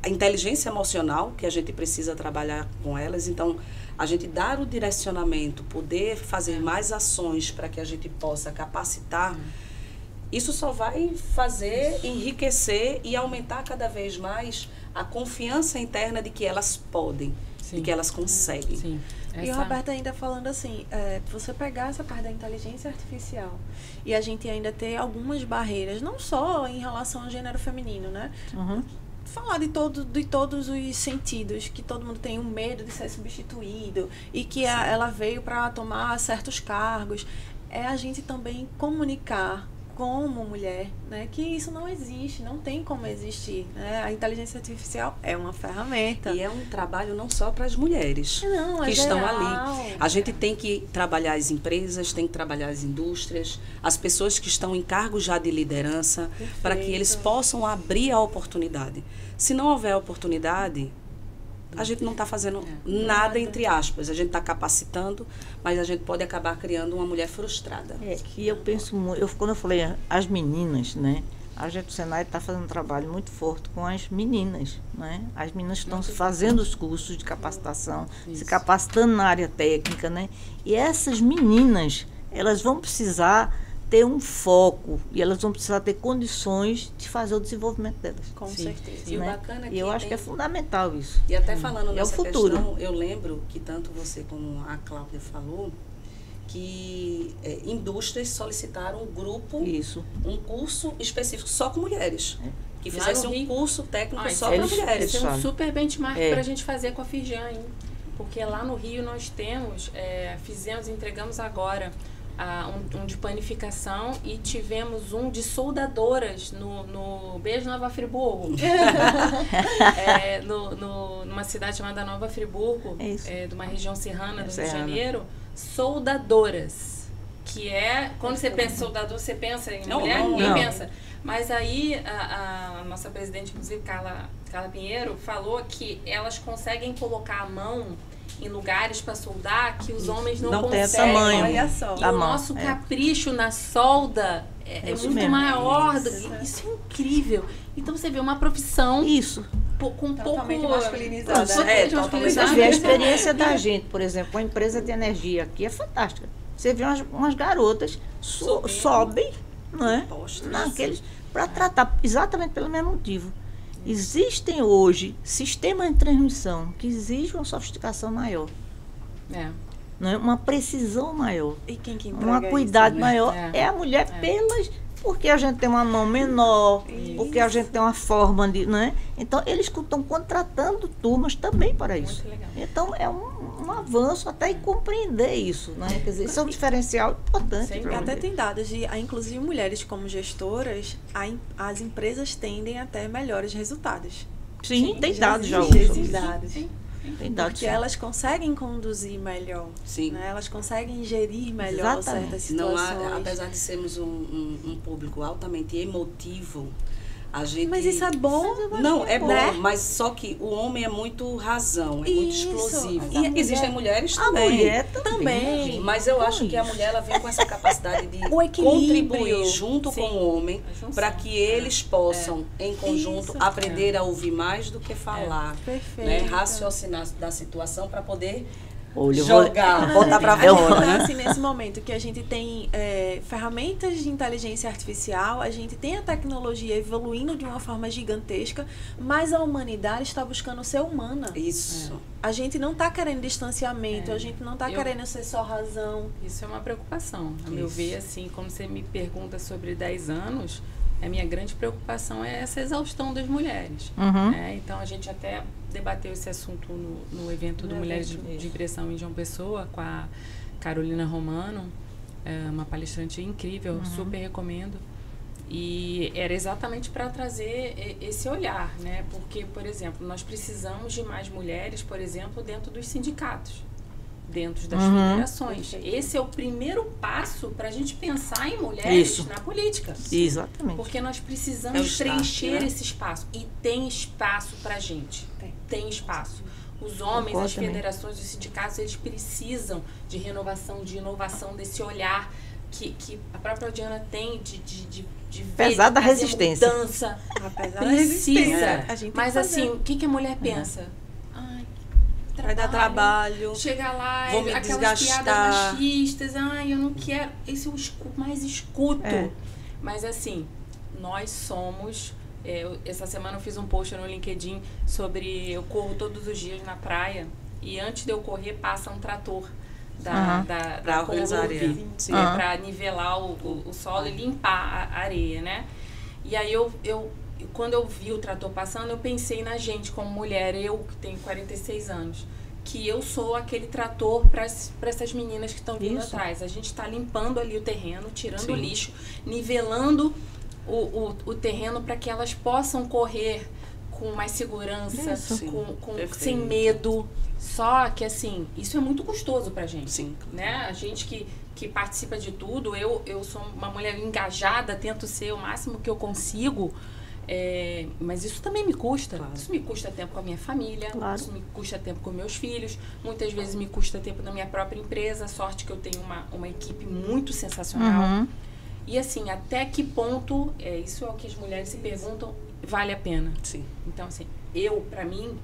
a inteligência emocional, que a gente precisa trabalhar com elas, então a gente dar o direcionamento, poder fazer mais ações para que a gente possa capacitar, isso só vai fazer enriquecer e aumentar cada vez mais a confiança interna de que elas podem, de que elas conseguem. Sim. E o Roberto ainda falando assim, você pegar essa parte da inteligência artificial e a gente ainda ter algumas barreiras, não só em relação ao gênero feminino, né? Falar de todos os sentidos, que todo mundo tem um medo de ser substituído e que ela veio para tomar certos cargos, é a gente também comunicar como mulher, né, que isso não existe, não tem como existir, né? A inteligência artificial é uma ferramenta. E é um trabalho não só para as mulheres que estão ali. A gente tem que trabalhar as empresas, tem que trabalhar as indústrias, as pessoas que estão em cargos já de liderança, para que eles possam abrir a oportunidade. Se não houver oportunidade, a gente não está fazendo nada, entre aspas. A gente está capacitando, mas a gente pode acabar criando uma mulher frustrada. E eu penso muito, quando eu falei as meninas, né? A gente, o Senai está fazendo um trabalho muito forte com as meninas, né? As meninas estão fazendo os cursos de capacitação, se capacitando na área técnica, né? E essas meninas, elas vão precisar ter um foco e elas vão precisar ter condições de fazer o desenvolvimento delas. Com certeza. E o bacana é que eu acho que é fundamental isso. E até falando nessa futuro. Questão, eu lembro que tanto você como a Cláudia falou, que indústrias solicitaram um grupo, um curso específico só com mulheres. Que fizesse um curso técnico só para mulheres. Esse é um super benchmark para a gente fazer com a Firjan, hein? Porque lá no Rio nós temos, entregamos agora um de panificação e tivemos um de soldadoras no Beijo Nova Friburgo. Numa cidade chamada Nova Friburgo, de uma região serrana do Rio de Janeiro. Soldadoras, que quando você pensa em soldador, você pensa em mulher? Ninguém pensa. Mas aí a nossa presidente, inclusive Carla Pinheiro, falou que elas conseguem colocar a mão em lugares para soldar que os homens não conseguem. Tem tamanho. Olha só. E o nosso capricho na solda é muito maior. Isso é incrível. Então você vê uma profissão com totalmente masculinizada. Você vê a experiência da gente, por exemplo, uma empresa de energia aqui é fantástica. Você vê umas garotas sobem, não é? Para tratar exatamente pelo mesmo motivo. Existem hoje sistemas de transmissão que exigem uma sofisticação maior. Não é? Uma precisão maior. E quem que uma cuidado maior é a mulher porque a gente tem uma mão menor, porque a gente tem uma forma de, né? Então eles estão contratando turmas também para isso. Então é um avanço até em compreender isso, né? Quer dizer, isso é um diferencial importante. Até tem dados de, inclusive mulheres como gestoras, as empresas tendem a ter melhores resultados. Sim, tem dados já hoje. Dados. Tem dado Porque certo. elas conseguem conduzir melhor. Sim. Né? Elas conseguem gerir melhor Exatamente. certas Não situações. há, apesar de sermos um público altamente emotivo, a gente... Mas isso é bom. Não, é bom, né? mas só que o homem é muito razão, é muito Isso. explosivo. Mas a E existem mulheres A também. mulher Também. gente. Mas eu Com acho que a isso. mulher ela vem com essa capacidade de O equilíbrio. contribuir junto Sim. com o homem A junção. para que eles possam, em conjunto, Isso. aprender a ouvir mais do que falar. Perfeito. Né? Raciocinar da situação para poder Olha, eu jogar, vou- botar para Eu- fora. Então, Né? assim, nesse momento que a gente tem ferramentas de inteligência artificial, a gente tem a tecnologia evoluindo de uma forma gigantesca, mas a humanidade está buscando ser humana. Isso. A gente não está querendo distanciamento, a gente não está Eu- querendo ser só razão. Isso é uma preocupação. A meu Isso. ver, assim, como você me pergunta sobre 10 anos, a minha grande preocupação é essa exaustão das mulheres. Uhum. Né? Então, a gente até debateu esse assunto no evento do No Mulheres evento, de isso. Impressão em João Pessoa, com a Carolina Romano, uma palestrante incrível, super recomendo. E era exatamente para trazer esse olhar, né? Porque, por exemplo, nós precisamos de mais mulheres, por exemplo, dentro dos sindicatos, dentro das federações. Perfeito. Esse é o primeiro passo para a gente pensar em mulheres Isso. na política. Exatamente. Porque nós É o precisamos start, preencher né? esse espaço. E tem espaço pra gente. Tem espaço. Os homens, Concordo as também. federações, os sindicatos, eles precisam de renovação, de inovação, desse olhar que a própria Diana tem de ver, Apesar de da trazer resistência. mudança. Apesar da Precisa. resistência, a gente tem Mas que fazer. assim, o que a mulher pensa? Ai, Vai dar trabalho. Chega lá, Vou me aquelas desgastar. piadas machistas, ai, eu não quero. Esse eu mais escuto. É. Mas assim, nós somos. Essa semana eu fiz um post no LinkedIn sobre eu corro todos os dias na praia e antes de eu correr passa um trator Aham. Pra organizar a areia. Sim. Aham. para nivelar o solo e limpar a areia, né? E aí quando eu vi o trator passando, eu pensei na gente como mulher, eu que tenho 46 anos, que eu sou aquele trator para essas meninas que estão vindo Isso. atrás. A gente está limpando ali o terreno, tirando o Sim. lixo, nivelando o terreno para que elas possam correr com mais segurança, Isso. Sim, perfeito. sem medo. Só que, assim, isso é muito custoso pra gente. Sim. Né? A gente que participa de tudo, eu sou uma mulher engajada, tento ser o máximo que eu consigo, mas isso também me custa. Claro. Isso me custa tempo com a minha família, Claro. isso me custa tempo com meus filhos, muitas vezes me custa tempo na minha própria empresa, sorte que eu tenho uma equipe muito sensacional. Uhum. E assim, até que ponto, isso é o que as mulheres se perguntam, vale a pena? Sim. Então, assim, pra mim,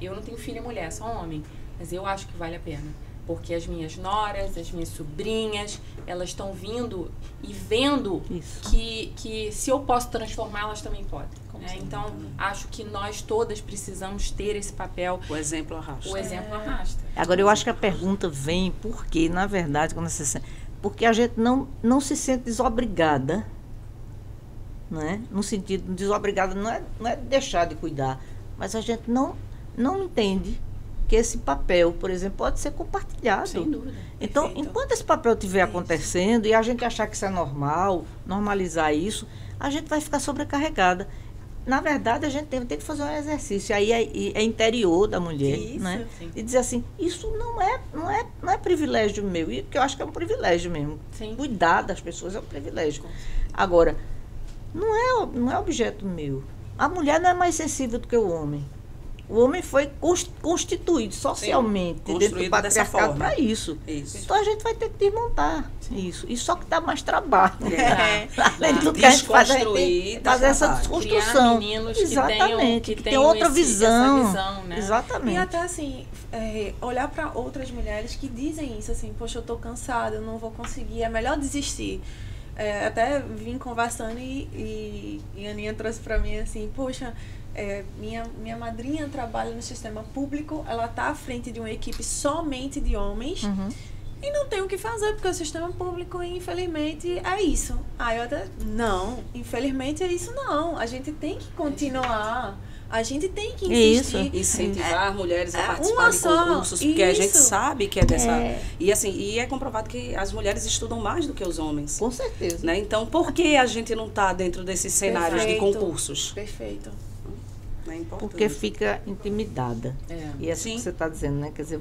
eu não tenho filha mulher, só homem, mas eu acho que vale a pena. Porque as minhas noras, as minhas sobrinhas, elas estão vindo e vendo Isso. que se eu posso transformar, elas também podem. Né? Então, acho que nós todas precisamos ter esse papel. O exemplo arrasta. O exemplo arrasta. Agora, eu acho que a pergunta vem porque, na verdade, quando você porque a gente não se sente desobrigada, né? No sentido, desobrigada não é deixar de cuidar, mas a gente não entende que esse papel, por exemplo, pode ser compartilhado. Sem dúvida. Então, Perfeito. enquanto esse papel estiver acontecendo e a gente achar que isso é normal, normalizar isso, a gente vai ficar sobrecarregada. Na verdade, a gente tem que fazer um exercício. Aí é interior da mulher, Isso, né? sim. E dizer assim, isso não é privilégio meu, e que eu acho que é um privilégio mesmo. Sim. Cuidar das pessoas é um privilégio. Agora, não é objeto meu. A mulher não é mais sensível do que o homem. O homem foi constituído socialmente dentro do construído dessa patriarcado forma. para isso. Isso. Então a gente vai ter que desmontar isso. E só que dá mais trabalho. É. Além do que a gente faz, a gente tem Desconstruir, que dá fazer essa trabalho. desconstrução. Criar meninos Exatamente. que tenham outra essa visão. visão, né? Exatamente. E até assim, olhar para outras mulheres que dizem isso, assim, poxa, eu tô cansada, eu não vou conseguir, é melhor desistir. Até vim conversando e a Aninha trouxe para mim assim, poxa, minha madrinha trabalha no sistema público, ela tá à frente de uma equipe somente de homens. Uhum. E não tem o que fazer, porque o sistema público, infelizmente, é isso. Aí eu até, não, infelizmente é isso não. A gente tem que continuar, a gente tem que insistir. Incentivar mulheres a uma participar de só, concursos, porque a gente isso. sabe que é dessa... E é comprovado que as mulheres estudam mais do que os homens. Com certeza. Né? Então, por que a gente não está dentro desses cenários de Perfeito. concursos? Perfeito. É importante. porque fica intimidada. E é assim que você está dizendo, né? Quer dizer,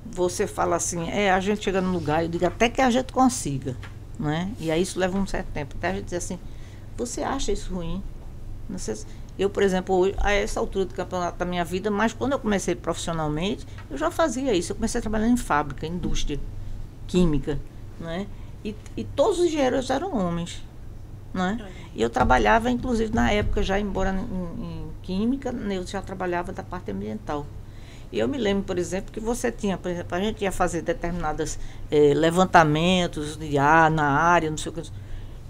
você fala assim, a gente chega num lugar, eu digo até que a gente consiga, né? E aí isso leva um certo tempo. Até a gente dizer assim, você acha isso ruim? Não sei se, eu, por exemplo, hoje, a essa altura do campeonato da minha vida, mas quando eu comecei profissionalmente, eu já fazia isso. Eu comecei a trabalhar em fábrica, indústria, química, né? E todos os engenheiros eram homens, né? E eu trabalhava, inclusive, na época, já embora em química, eu já trabalhava da parte ambiental. E eu me lembro, por exemplo, que você tinha, por exemplo, a gente ia fazer determinados levantamentos de ar na área, não sei o que.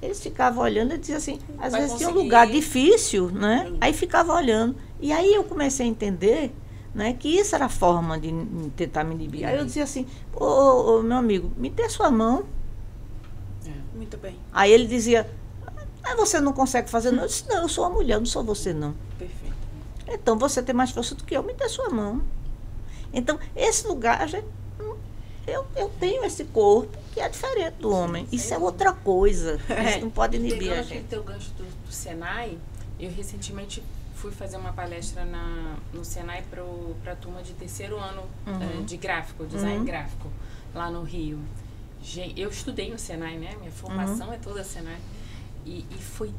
Eles ficavam olhando e diziam assim, às vezes tinha um lugar difícil, né? Aí ficava olhando. E aí eu comecei a entender, né, que isso era a forma de tentar me inibir. Aí eu dizia assim, ô, meu amigo, me dê sua mão. Muito bem. Aí ele dizia, você não consegue fazer, não. Eu disse, não, eu sou uma mulher, não sou você, não. Perfeito. Então você tem mais força do que eu, me dê sua mão. Então, esse lugar, eu tenho esse corpo que é diferente do homem. Isso é outra coisa. Isso não pode inibir a gente. Pegando teu gancho do Senai, eu recentemente fui fazer uma palestra no Senai para a turma de terceiro ano de gráfico, design gráfico, lá no Rio. Eu estudei no Senai, né? Minha formação é toda Senai. E foi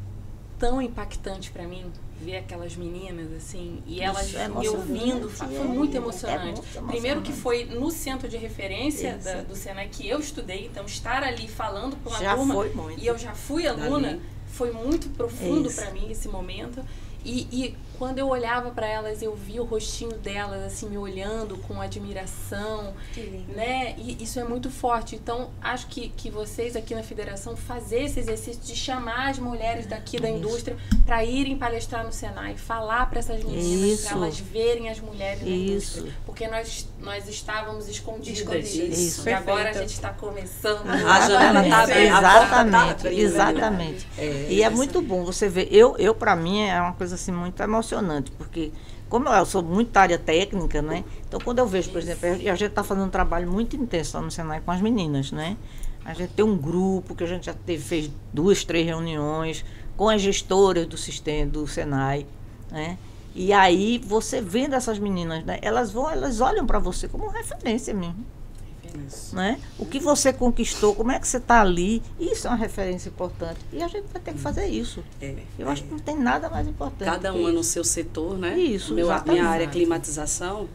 tão impactante para mim ver aquelas meninas, assim, e elas me ouvindo, foi muito emocionante. Primeiro que foi no centro de referência do Senai que eu estudei, então estar ali falando com uma turma, e eu já fui aluna, foi muito profundo para mim esse momento. E quando eu olhava para elas, eu via o rostinho delas, assim, me olhando com admiração, né? E isso é muito forte. Então, acho que vocês aqui na Federação fazer esse exercício de chamar as mulheres daqui da indústria para irem palestrar no Senai, falar para essas meninas, para elas verem as mulheres na indústria. Porque nós estávamos escondidas. Isso. E agora a gente está começando. A janela está aberta. Exatamente. E é muito bom você ver. Eu para mim, é uma coisa assim muito emocionante, porque como eu sou muito da área técnica, né? Então quando eu vejo, por exemplo, a gente está fazendo um trabalho muito intenso lá no Senai com as meninas, né? A gente tem um grupo que a gente já fez 2, 3 reuniões com as gestoras do sistema do Senai, né? E aí você vendo essas meninas, né? Elas olham para você como referência mesmo. Né? O que você conquistou, como é que você está ali, isso é uma referência importante e a gente vai ter que fazer isso. Eu acho que não tem nada mais importante. Cada uma no seu setor, né? Isso, minha área é climatização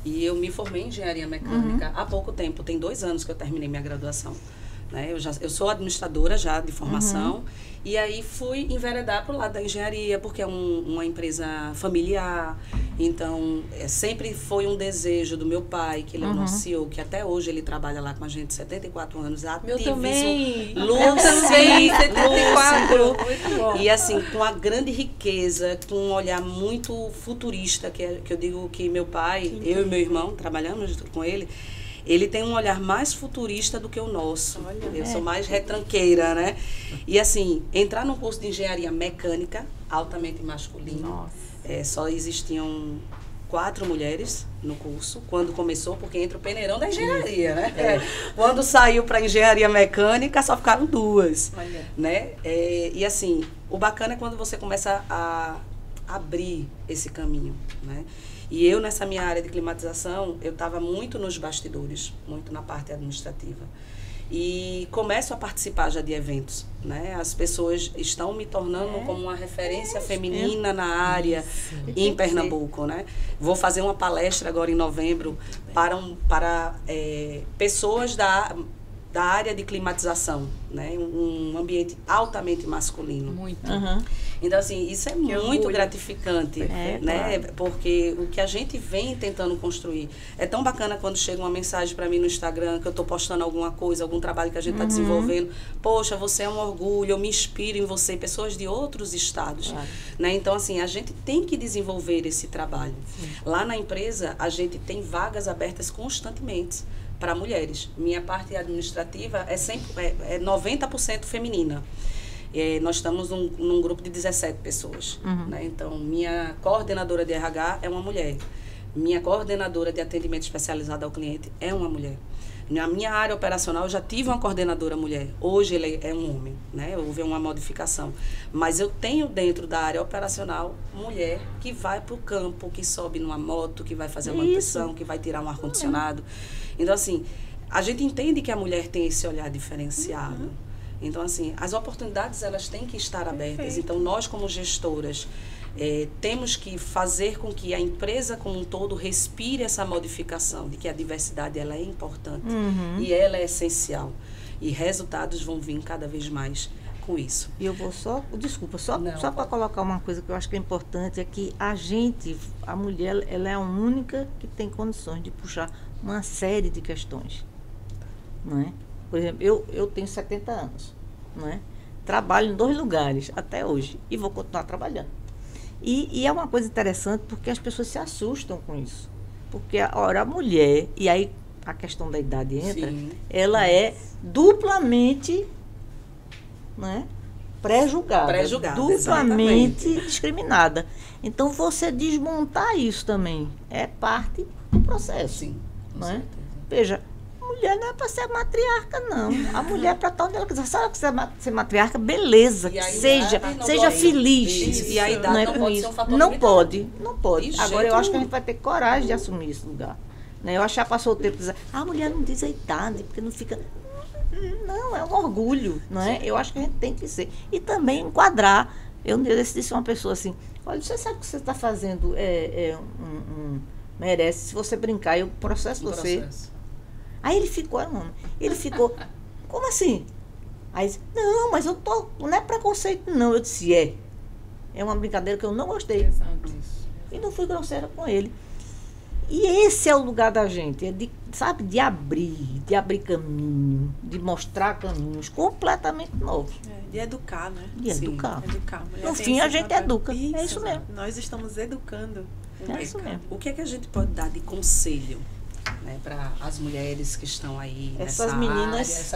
e eu me formei em engenharia mecânica há pouco tempo, tem 2 anos que eu terminei minha graduação, né? Eu sou administradora já de formação e aí fui enveredar para o lado da engenharia porque é uma empresa familiar. Então, sempre foi um desejo do meu pai, que ele é o nosso CEO, que até hoje ele trabalha lá com a gente, 74 anos, ativismo. Eu também! Eu também, 74! Muito bom. E assim, com a grande riqueza, com um olhar muito futurista, que eu digo que meu pai, eu e meu irmão, trabalhamos com ele tem um olhar mais futurista do que o nosso. Eu sou mais retranqueira, né? E assim, entrar num curso de engenharia mecânica, altamente masculino, só existiam 4 mulheres no curso, quando começou, porque entra o peneirão da engenharia, né? Quando saiu para engenharia mecânica, só ficaram 2, né? E assim, o bacana é quando você começa a abrir esse caminho, né? E eu, nessa minha área de climatização, eu estava muito nos bastidores, muito na parte administrativa. E começo a participar já de eventos, né? As pessoas estão me tornando como uma referência feminina na área em Pernambuco, né? Vou fazer uma palestra agora em novembro para pessoas da área de climatização, né? Um ambiente altamente masculino. Muito. Então, assim, isso é muito gratificante, né? Claro. Porque o que a gente vem tentando construir é tão bacana quando chega uma mensagem para mim no Instagram, que eu estou postando alguma coisa, algum trabalho que a gente está desenvolvendo. Poxa, você é um orgulho, eu me inspiro em você, pessoas de outros estados, né? Então, assim, a gente tem que desenvolver esse trabalho. Lá na empresa, a gente tem vagas abertas constantemente para mulheres. Minha parte administrativa é 90% feminina. Nós estamos num grupo de 17 pessoas. Né? Então, minha coordenadora de RH é uma mulher. Minha coordenadora de atendimento especializado ao cliente é uma mulher. Na minha área operacional, eu já tive uma coordenadora mulher. Hoje ele é um homem, né? Houve uma modificação. Mas eu tenho dentro da área operacional mulher que vai para o campo, que sobe numa moto, que vai fazer uma manutenção, que vai tirar um ar-condicionado. Então, assim, a gente entende que a mulher tem esse olhar diferenciado. Então, assim, as oportunidades, elas têm que estar abertas. Então, nós, como gestoras, temos que fazer com que a empresa como um todo respire essa modificação de que a diversidade ela é importante e ela é essencial. E resultados vão vir cada vez mais com isso. E eu vou só para colocar uma coisa que eu acho que é importante, é que a mulher, ela é a única que tem condições de puxar uma série de questões. Não é? Por exemplo, eu tenho 70 anos, não é? Trabalho em 2 lugares até hoje e vou continuar trabalhando. E é uma coisa interessante porque as pessoas se assustam com isso. Porque a mulher, e aí a questão da idade entra, ela é duplamente, né, pré-julgada, duplamente discriminada. Então, você desmontar isso também é parte do processo. Sim, não é? Veja, mulher não é para ser matriarca, não. A mulher é para estar onde ela quiser. Se ela quiser ser matriarca, beleza, que seja feliz. E a idade não pode ser um fator limitante. Não pode. Agora, eu acho que a gente vai ter coragem de assumir esse lugar. Né? Eu acho que já passou o tempo de dizer, a mulher não diz a idade, porque não fica... Não, é um orgulho, não é? Eu acho que a gente tem que ser. E também enquadrar. Eu disse uma pessoa assim, olha, você sabe o que você está fazendo merece, se você brincar, eu processo você. Aí ele ficou, como assim? Aí disse, não, mas não é preconceito não. Eu disse, é uma brincadeira que eu não gostei. E não fui grosseira com ele. E esse é o lugar da gente, de abrir caminho, de mostrar caminhos completamente novos. De educar, né? De educar. No fim, a gente educa. É isso mesmo. Nós estamos educando. É isso mesmo. O que é que a gente pode dar de conselho, né, para as mulheres que estão aí essas meninas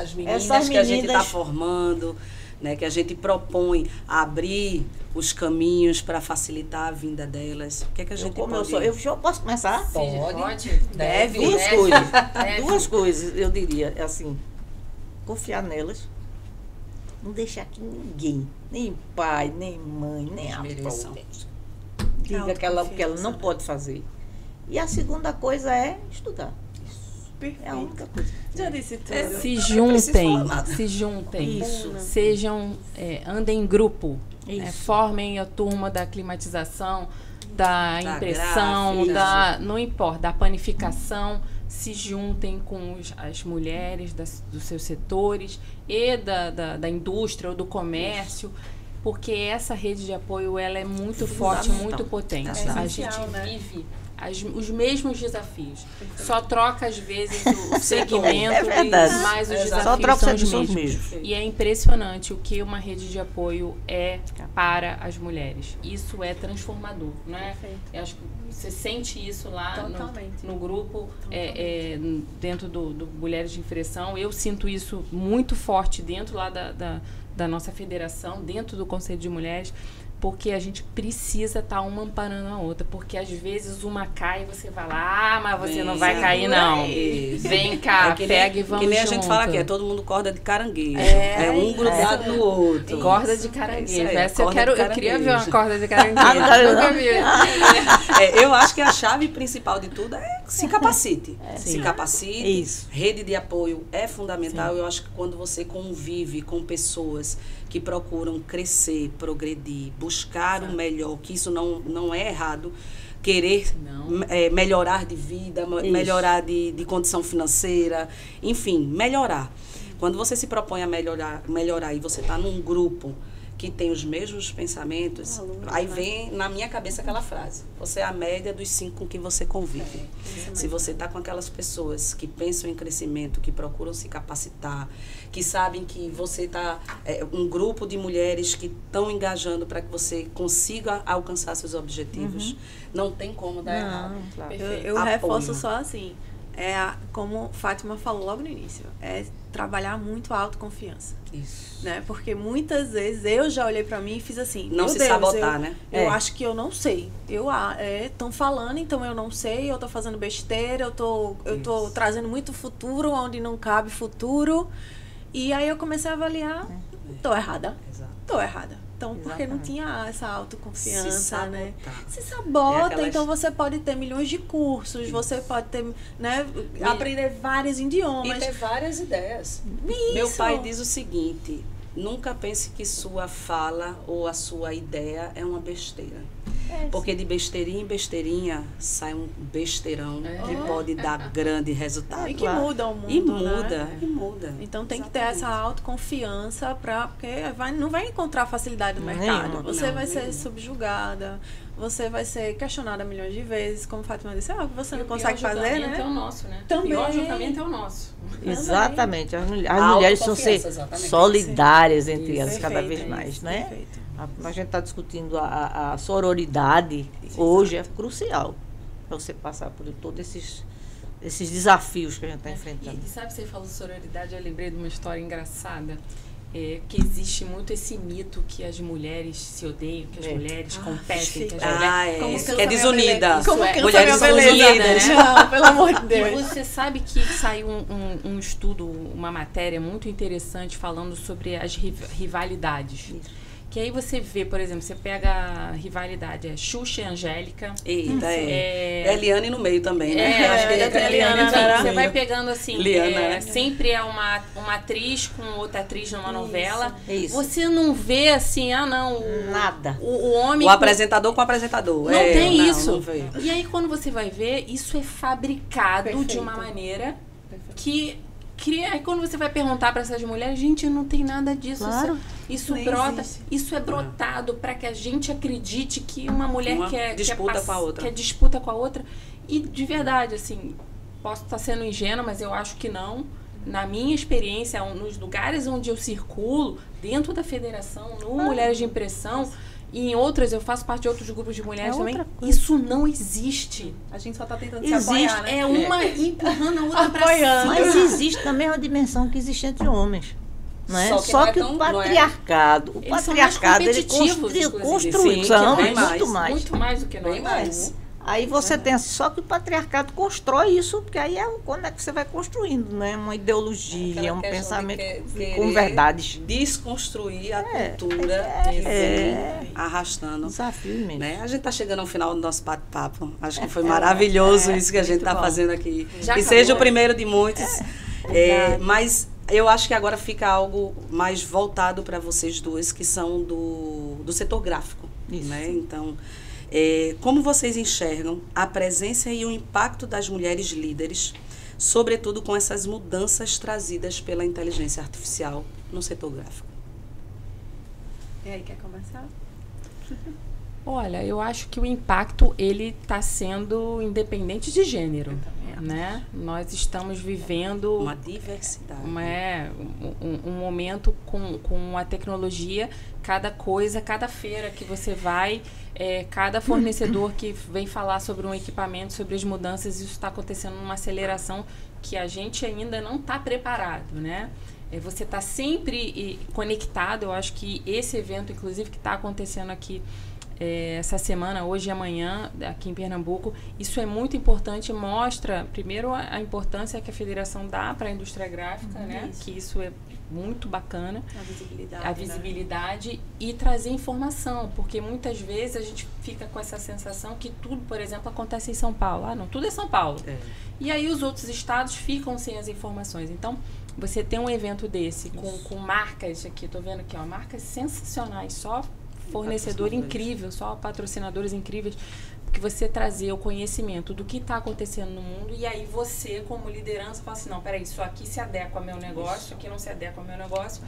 que a gente está formando, né, que a gente propõe abrir os caminhos para facilitar a vinda delas? O que é que a gente pode... Eu posso começar? Pode. Deve. Duas coisas, eu diria, assim, confiar nelas, não deixar que ninguém, nem pai, nem mãe, nem a avó, diga o que ela não pode fazer. E a segunda coisa é estudar. Perfeito. É a única coisa. Já disse tudo. Se juntem. Isso. Sejam, andem em grupo. Formem a turma da climatização, da impressão, não importa, da panificação. Se juntem com as mulheres dos seus setores e da indústria ou do comércio. Porque essa rede de apoio ela é muito forte, muito potente. A gente vive os mesmos desafios. Só troca, às vezes, o segmento, mas os desafios são os mesmos. E é impressionante o que uma rede de apoio é para as mulheres. Isso é transformador, não é? Eu acho que você sente isso lá no grupo, dentro do Mulheres de Impressão. Eu sinto isso muito forte dentro lá da nossa federação, dentro do Conselho de Mulheres, porque a gente precisa estar uma amparando a outra, porque às vezes uma cai e você vai lá, mas você não vai cair não. Vem cá, pega e vamos junto. Que nem a gente fala aqui, todo mundo corda de caranguejo. É um grudado no outro. Corda de caranguejo. Eu queria ver uma corda de caranguejo. Nunca vi. Eu acho que a chave principal de tudo é se capacite. Se capacite. Isso. Rede de apoio é fundamental. Eu acho que quando você convive com pessoas que procuram crescer, progredir, buscar o melhor, que isso não é errado, querer melhorar de vida, melhorar de condição financeira, enfim, melhorar. Quando você se propõe a melhorar e você está num grupo que tem os mesmos pensamentos, aí vem na minha cabeça aquela frase: você é a média dos 5 com que você convive. Se você está com aquelas pessoas que pensam em crescimento, que procuram se capacitar, que sabem que você está um grupo de mulheres que estão engajando para que você consiga alcançar seus objetivos, não tem como dar errado. Eu reforço só assim, como Fátima falou logo no início, é trabalhar muito a autoconfiança. Isso. Né? Porque muitas vezes eu já olhei pra mim e fiz assim, Não se sabotar, né? Eu acho que eu não sei. Estão falando, então eu não sei, eu tô fazendo besteira, eu tô trazendo muito futuro onde não cabe futuro. E aí eu comecei a avaliar, tô errada. Exato. Tô errada. Então, porque não Exatamente. tinha essa autoconfiança, né? Se É sabota, aquelas- então você pode ter milhões de cursos, você pode ter, né, aprender vários idiomas. E ter várias ideias. Isso. Meu pai diz o seguinte: nunca pense que sua fala ou a sua ideia é uma besteira. Porque de besteirinha em besteirinha sai um besteirão que pode dar grande resultado. E que muda o mundo, E muda, né? e muda. Então tem que ter essa autoconfiança porque não vai encontrar facilidade no mercado. Nenhuma. Você Não, vai ser nenhuma. subjugada, você vai ser questionada milhões de vezes, como Fátima disse, você não consegue fazer, julgamento é o né? nosso, né? Também. O pior julgamento é o nosso. Exatamente. As A mulheres precisam ser autoconfiança, exatamente. solidárias entre Isso. elas cada vez Perfeito, mais, né? perfeito. A gente está discutindo a sororidade, hoje é crucial para você passar por todos esses desafios que a gente está enfrentando. E sabe, você falou sororidade, eu lembrei de uma história engraçada. Que existe muito esse mito que as mulheres se odeiam, que as mulheres competem, que as mulheres... Como que cansa é minha desunida. beleza. Como Isso é. cansa Mulheres minha são beleza, unidas. né? Não, pelo amor de E Deus. você sabe que saiu um estudo, uma matéria muito interessante falando sobre as rivalidades. Que aí você vê, por exemplo, você pega a rivalidade, é Xuxa e Angélica. Eita, é Eliane no meio também, né? É, acho que ainda tem a Liana, enfim, né? você vai pegando assim, Liana. sempre é uma atriz com outra atriz numa novela. Isso. Você não vê assim, Nada. o homem... O apresentador com o apresentador. Não tem não, isso. não veio. E aí, quando você vai ver, isso é fabricado de Perfeito. uma maneira que cria. Aí, quando você vai perguntar para essas mulheres, gente, não tem nada disso. Claro. Isso Nem brota. existe. Isso é brotado para que a gente acredite que uma mulher Uma quer disputa com a outra. quer disputa com a outra. E de verdade, assim, posso estar sendo ingênua, mas eu acho que não. Na minha experiência, nos lugares onde eu circulo, dentro da federação, no Mulheres de Impressão, e em outras, eu faço parte de outros grupos de mulheres É também, outra coisa. isso não existe. A gente só tá tentando Existe, se apoiar, né? É uma empurrando a outra pra Apoiando. cima. Mas existe na mesma dimensão que existe entre homens. Não é? Só que não é que tão- o não é- patriarcado, Eles são mais ele competitivos, construiu, inclusive. são Sim, bem muito mais. mais. Muito mais do que nós. Bem mais. Aí você tem assim, só que o patriarcado constrói isso, porque aí é quando é que você vai construindo, né? Uma ideologia, Aquela um questão pensamento de querer com verdades. Desconstruir a cultura é. e arrastando. Desafio mesmo. Né? A gente está chegando ao final do nosso bate-papo. Acho que foi maravilhoso isso que a gente muito está bom. fazendo aqui. Já Que acabou, seja o né? primeiro de muitos. Mas eu acho que agora fica algo mais voltado para vocês duas, que são do setor gráfico. Isso. Né? Então, como vocês enxergam a presença e o impacto das mulheres líderes, sobretudo com essas mudanças trazidas pela inteligência artificial no setor gráfico? E aí, quer começar? Olha, eu acho que o impacto, ele está sendo independente de gênero, né? Nós estamos vivendo Uma diversidade. um momento com a tecnologia, cada coisa, cada feira que você vai, cada fornecedor que vem falar sobre um equipamento, sobre as mudanças, isso está acontecendo numa aceleração que a gente ainda não está preparado, né? Você está sempre conectado. Eu acho que esse evento, inclusive, que está acontecendo aqui essa semana, hoje e amanhã, aqui em Pernambuco, isso é muito importante, mostra, primeiro, a importância que a federação dá para a indústria gráfica, né? Que isso é muito bacana. A visibilidade e trazer informação, porque muitas vezes a gente fica com essa sensação que tudo, por exemplo, acontece em São Paulo. Não, tudo é São Paulo. E aí os outros estados ficam sem as informações. Então, você tem um evento desse com marcas aqui, tô vendo aqui, ó, marcas sensacionais, só fornecedor incrível, só patrocinadores incríveis, porque você trazer o conhecimento do que está acontecendo no mundo, e aí você, como liderança, fala assim, não, peraí, isso aqui se adequa ao meu negócio, isso aqui não se adequa ao meu negócio.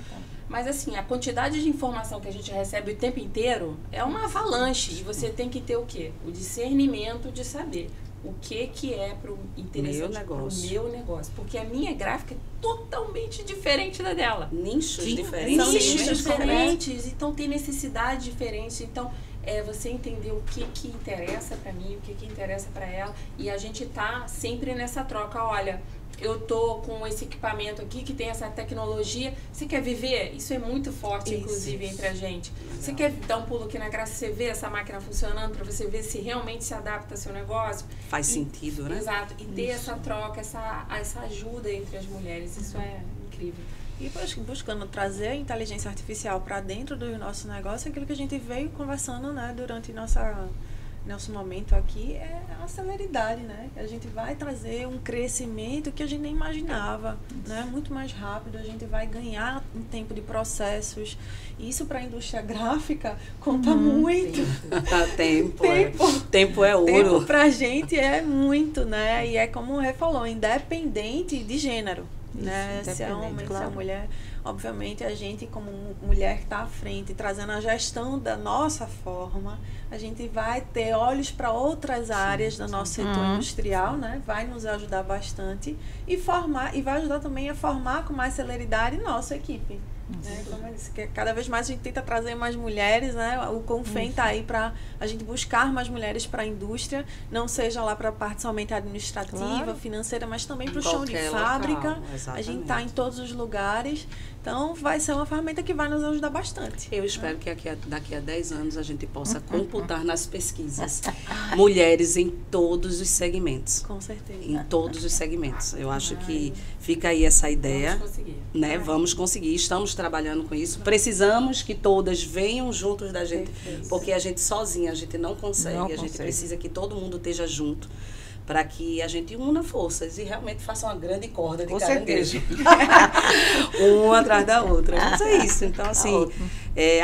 Mas assim, a quantidade de informação que a gente recebe o tempo inteiro é uma avalanche, e você tem que ter o quê? O discernimento de saber o que é para o interessante para o meu negócio. Porque a minha gráfica é totalmente diferente da dela. Nichos Sim, diferentes. Nichos diferentes, então tem necessidades diferentes. Então, é você entender o que interessa para mim, o que interessa para ela, e a gente tá sempre nessa troca. Olha, eu tô com esse equipamento aqui que tem essa tecnologia, você quer viver? Isso é muito forte, inclusive, entre a gente. Você quer dar um pulo aqui na Graça, você vê essa máquina funcionando, para você ver se realmente se adapta ao seu negócio? Faz sentido, né? Exato. E ter essa troca, essa ajuda entre as mulheres, isso é incrível. E buscando trazer a inteligência artificial para dentro do nosso negócio, aquilo que a gente veio conversando, né, durante nosso momento aqui, é a celeridade, né? A gente vai trazer um crescimento que a gente nem imaginava, né? Muito mais rápido, a gente vai ganhar em tempo de processos. Isso para a indústria gráfica conta muito. Tempo é ouro. Tempo para a gente é muito, né? E é como o Rê falou, independente de gênero. Né? Se é homem, claro. Se é mulher, obviamente a gente como mulher que está à frente, trazendo a gestão da nossa forma, a gente vai ter olhos para outras áreas do nosso setor industrial, né? Vai nos ajudar bastante e vai ajudar também a formar com mais celeridade nossa equipe. Né? Como eu disse, que cada vez mais a gente tenta trazer mais mulheres, né? O Confem está aí para a gente buscar mais mulheres para a indústria, não seja lá para a parte somente administrativa, financeira, mas também para o chão de fábrica. A gente está em todos os lugares. Então, vai ser uma ferramenta que vai nos ajudar bastante. Eu espero que daqui a 10 anos a gente possa computar nas pesquisas mulheres em todos os segmentos. Com certeza. Em todos os segmentos. Eu acho que fica aí essa ideia. Vamos conseguir. Né? Vamos conseguir. Estamos trabalhando com isso. Precisamos que todas venham juntos da gente, porque a gente sozinha, a gente não consegue. A gente precisa que todo mundo esteja junto, para que a gente una forças e realmente faça uma grande corda de caranguejo. Uma atrás da outra. Mas é isso. Então, assim,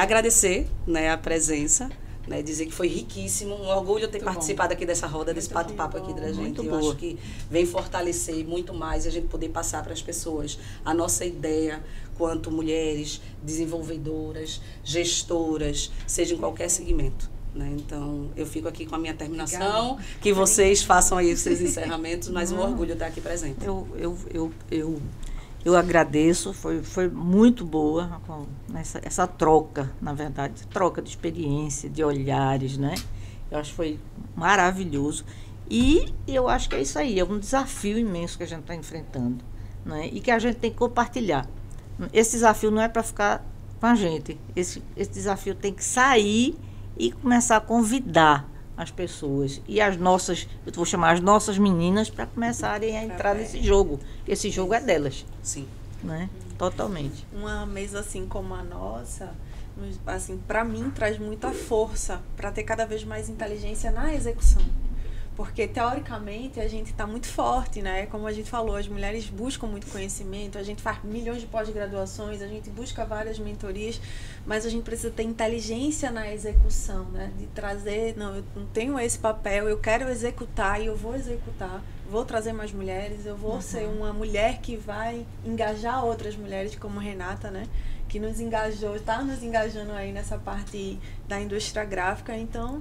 agradecer, né, a presença, né, dizer que foi riquíssimo. Um orgulho ter participado aqui dessa roda, desse bate-papo aqui da gente. Eu acho que vem fortalecer muito mais e a gente poder passar para as pessoas a nossa ideia quanto mulheres desenvolvedoras, gestoras, seja em qualquer segmento. Né? Então, eu fico aqui com a minha terminação. Obrigada. Que vocês façam aí os seus encerramentos, mas um orgulho estar aqui presente. Eu agradeço, foi muito boa essa troca, na verdade, troca de experiência, de olhares, né? Eu acho que foi maravilhoso. E eu acho que é isso aí, é um desafio imenso que a gente está enfrentando, né? E que a gente tem que compartilhar. Esse desafio não é para ficar com a gente, esse desafio tem que sair e começar a convidar as pessoas e as nossas, eu vou chamar as nossas meninas para começarem a entrar nesse jogo. Esse jogo é delas. Sim. Né? Totalmente. Uma mesa assim como a nossa, assim, para mim traz muita força para ter cada vez mais inteligência na execução. Porque, teoricamente, a gente está muito forte, né? Como a gente falou, as mulheres buscam muito conhecimento, a gente faz milhões de pós-graduações, a gente busca várias mentorias, mas a gente precisa ter inteligência na execução, né? De trazer, não, eu não tenho esse papel, eu quero executar e eu vou executar, vou trazer mais mulheres, eu vou ser uma mulher que vai engajar outras mulheres, como Renata, né? Que nos engajou, está nos engajando aí nessa parte da indústria gráfica, então...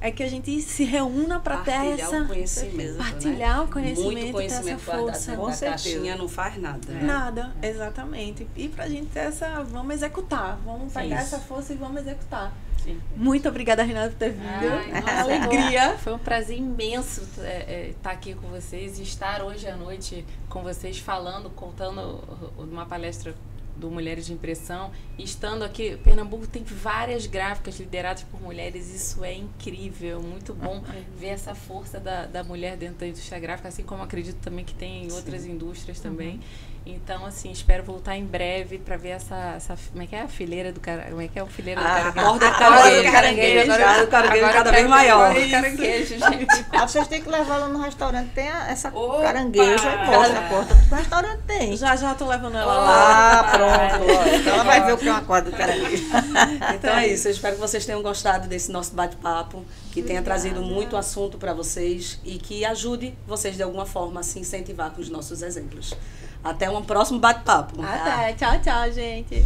É que a gente se reúna para ter essa... Partilhar o conhecimento, muito conhecimento, ter essa força. Com certeza. Caixinha não faz nada. Né? Nada, exatamente. E para a gente ter essa... Vamos executar. Vamos pegar essa força e vamos executar. Sim. Muito obrigada, Renata, por ter vindo. Alegria. Foi um prazer imenso estar aqui com vocês e estar hoje à noite com vocês falando, contando uma palestra do Mulheres de Impressão, e estando aqui, Pernambuco tem várias gráficas lideradas por mulheres, isso é incrível, muito bom ver essa força da mulher dentro da indústria gráfica, assim como acredito também que tem em outras indústrias também. Então, assim, espero voltar em breve para ver essa como é que é a fileira do cara, como é que é o fileira do caranguejo? A corda do caranguejo, agora o caranguejo cada vez maior. Caranguejo, gente. Vocês têm que levar lá no restaurante, tem essa caranguejo, aí mostra a porta. O restaurante tem. Já tô levando ela lá. Pronto. Então ela vai ver o que é uma corda do caranguejo. Então é isso, eu espero que vocês tenham gostado desse nosso bate-papo, que tenha trazido muito assunto para vocês e que ajude vocês de alguma forma a se incentivar com os nossos exemplos. Até um próximo bate-papo. Até. Tchau, tchau, gente.